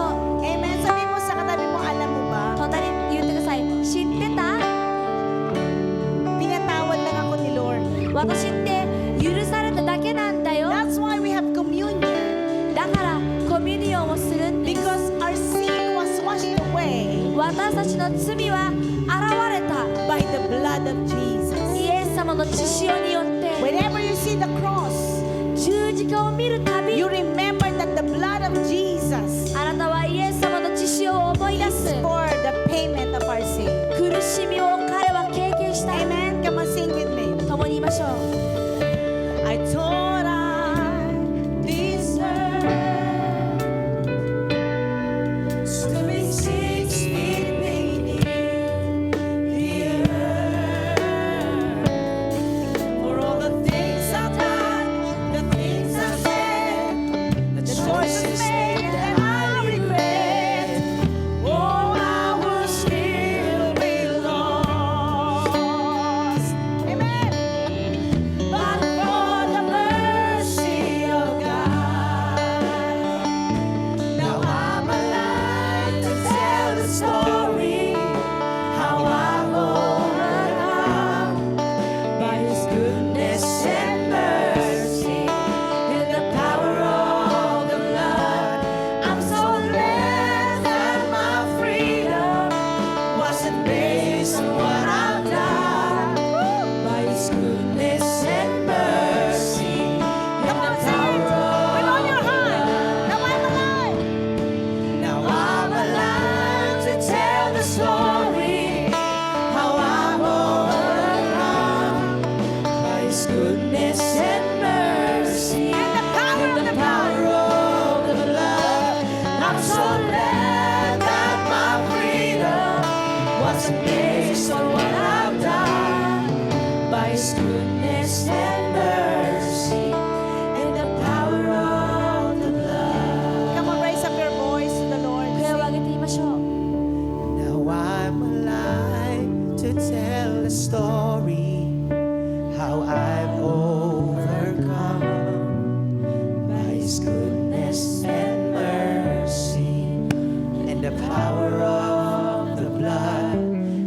Amen. Sabi mo sa katabi mo, alam mo ba? 隣に言ってください。知ってた？ Pinatawad lang ako ni Lord. 私って許されただけなんだよ。 That's why we have communion. だからコミュニオンをするんです。 Because our sin was washed away 私たちの罪は現れた。 by the blood of Jesus. イエス様の血潮によって Whenever you see the cross, 十字架を見るたび you remember that the blood of Jesus あなたはイエス様の血潮を思い出す。 for the payment of our sin. 苦しみを彼は経験した。 Amen. Come on, sing with me. 共に言いましょう。 I thought I deserved To be 6 feet beneath the earth, for all the things I've done, the things I've said, the choices made that I regret, oh, I would still be lost. Amen. But for the mercy of God, now I'm alive to tell the story how I've overcome by His goodness and mercy and the power of the blood. I'm so glad that my freedom wasn't based on what I've done, by His goodness and mercy and the power Wave on of your the hand. blood. Now I'm alive. Now I'm alive to tell the story how I'm overcome by His goodness and mercy And the power and of the the power of the blood. I'm so glad that my freedom wasn't based on what I've done, by His goodness and mercy and the power of the blood. Come on, raise up your voice to the Lord. 声を上げて言いましょう。 Now I'm alive to tell the story how I've overcome by His goodness and mercy and the power of the blood.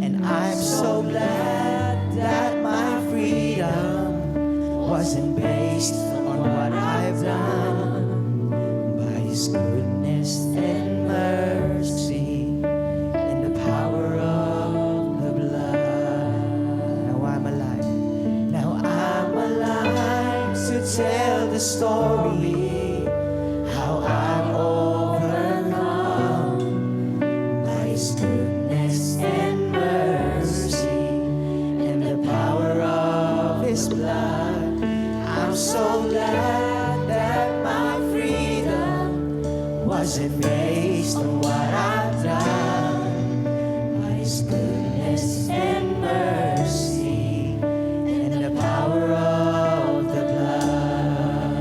And I'm so glad that my freedom wasn't based on what I've done, by His goodness and mercy and the power of the blood. Now I'm alive. Now I'm alive to tell the story how I'm overcome by His goodness and mercy and the power of His blood. I'm so glad that my freedom wasn't based on what I've done, by His goodness and mercy and the power of the blood.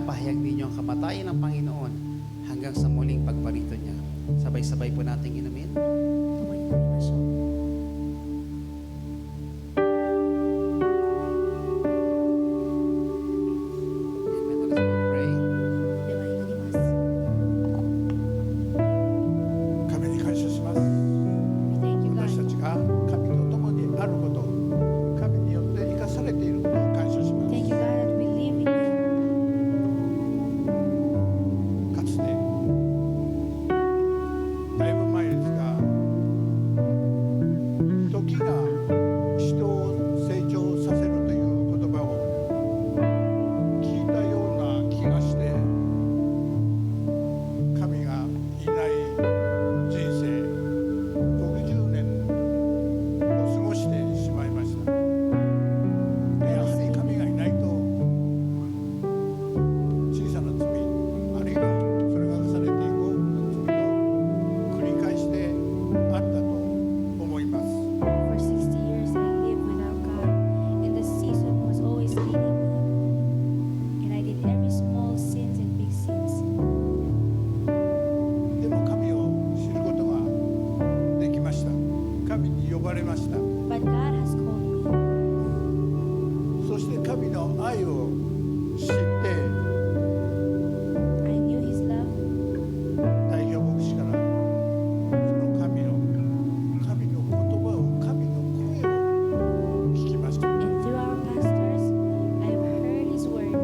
ipinapahayag ninyo ang kamatayan ng Panginoon hanggang sa muling pagparito niya. Sabay-sabay po nating inumin. 共に飲みましょう。 Amen. Let us pray. では祈ります。神に感謝します。 We thank you, 私た God. ちが神と共にあること、神によって生かされていることを感謝します。 Thank you, God, that we live in you. かつてだいぶ前ですが、時が人を成長させるという言葉を聞いたような気がして、神がいない人生60年を過ごしてしまいました。でやはり神がいないと小さな罪、あるいはそれが重ねていく罪の繰り返しであったと思います。 For 60 years I lived without God, and the season was always leading me. And I did every small sins and big sins. でも神を知ることができました。神に呼ばれました。 But God has called me. そして神の愛を知って、 I knew His love. 代表牧師からその神の言葉を、神の声を聞きました。 And through our pastors, I have heard His word.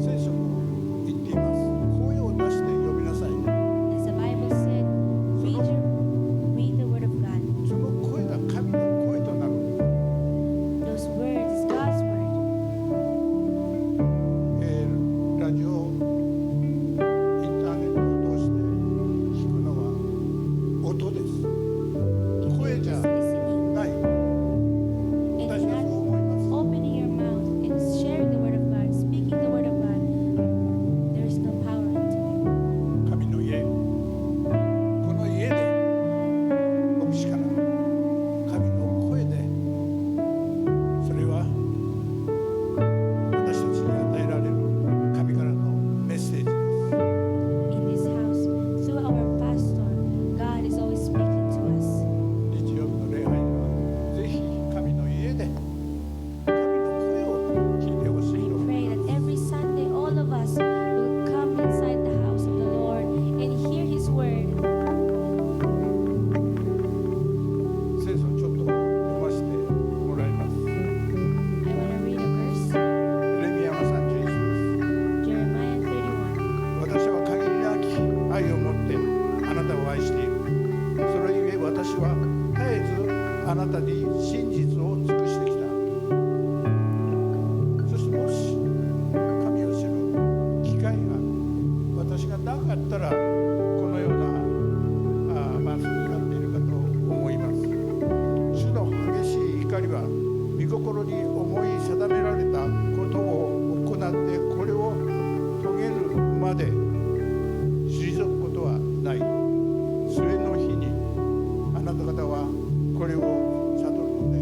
聖書も言っています。声を出して呼びなさい。 As the Bible said, read the word of God. その声が神の声となる。 Those words is God's word. ラジオ、インターネットを通して聞くのは音です。声じゃ Just listening ない。 and 私は not そう思います。 opening your mouth and sharing the word of God, speaking the word of God. There is no power into it. 神の家、この家で牧師から神の声で、それは私たちに与えられる神からのメッセージです。 In this house, through our pastor, God is always speaking to us. 日曜日の礼拝にはぜひ神の家で神の声を聞いてほし I いと思い pray ます。 that every Sunday all of us will come inside the house of the Lord and hear His word. 聖書をちょっと読ませてもらいます。 I want to read a verse, エレミヤの31章。 Jeremiah 31. 私は限りなき愛を持ってあなたを愛している。それゆえ私は絶えずあなたに真実を尽くしてきた。そしてもし神を知る機会が私がなかったらこのようなマスになっているかと思います。主の激しい怒りは御心に思い定められたことを行ってこれを遂げるまで退くことはない。末の日にあなた方はこれを悟るので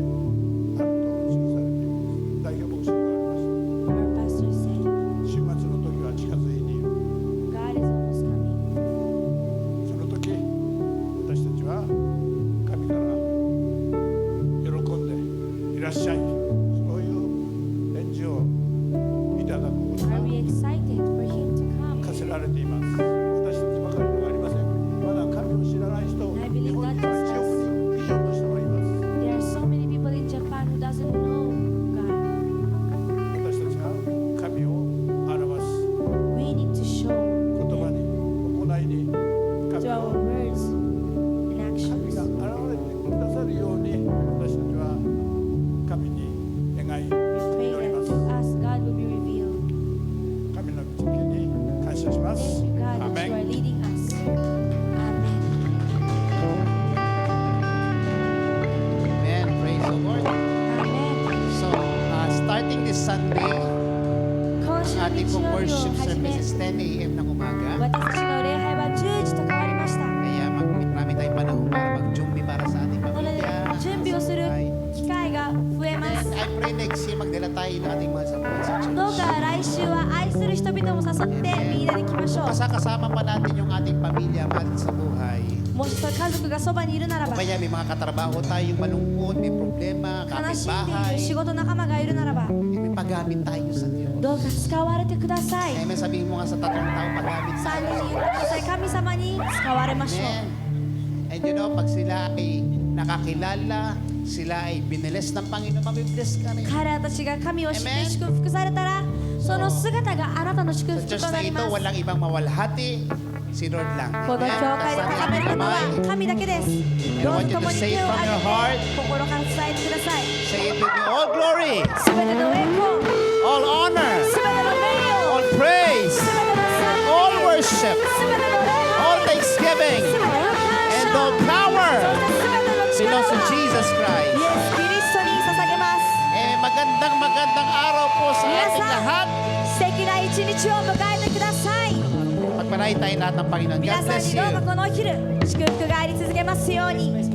あると記されています。代表牧師が言われまし Our pastor said, た。終末の時は近づいている。 God is almost coming. その時私たちは神から喜んでいらっしゃい、そういう返事をいただくこと Are が we excited for Him to come? 課せられています。私たちばかりではありません。まだ神を知らない人、 I 日 believe 本 not には just 1億 us. 人以上の人がいます。 There are so many people in Japan who doesn't know God. 私たちが神を表す We need to show 言葉に、行いに、 through 神 our を words and 神 actions. が現れてくださるように、私たちは神に願い、 We pray 祈り that ます。 to us God will be revealed. 神の導きに感謝します。 Thank you, God, ア that メ you are ン。 leading us. Amen. Amen. Praise the Lord. Amen. So, starting this Sunday, 今 ang 週 ating 日 pong 曜日を worship はじ service め is 10 a.m. ng umaga. 私たちの礼拝は10時と変わりました。 Kaya marami tayong panahon para mag-jumbi para sa ating なので pamilya. 準備をする Ay, 機会が増えま And す。 I pray next year magdala tayo ng ating mga sapuan sa どう church. かる人々も誘ってみんなで来ましょう。 Kasama pa natin yung ating pamilya, mahal sa buhay. もし家族がそばにいるならば、 Kaya may mga katrabaho tayong malungkot, may problema, 悲しんでいる kapitbahay. 仕事仲間がいるならば、 May paggamit tayo sa Diyos. どうか使われてください。 Amen. Sabihin mo nga sa tatlong tao, paggamit 3 tayo. 人言ってください。神様に使われましょう。 Amen. And you know, pag sila ay nakakilala, sila ay binilis ng Panginoon, mabibless ka rin. 彼らたちが神を知って Amen. 祝福されたら、その姿があなたの祝 Sa 福 church とな na り ito, ます。 walang ibang mawalhati, si Lord lang. この教会で高めるのは神だけです。どうぞ共に手を挙げて心から伝えてください。 Say it with me. All glory, すべての栄光、 all honor, すべての名誉、 all praise, すべての賛美、 all worship, すべての礼 all 拝、 thanksgiving, すべての and 感 all 謝、 power そしてすべての belongs 力 to は Jesus イ Christ. エス・キリストに捧げます。 Magandang araw po sa 皆 ating さん、 lahat. 素敵な一日を迎えてください。 Pagpalain tayo lahat ng Panginoon. 皆 God さん bless にどう you. かこのお昼、祝福があり続けますように。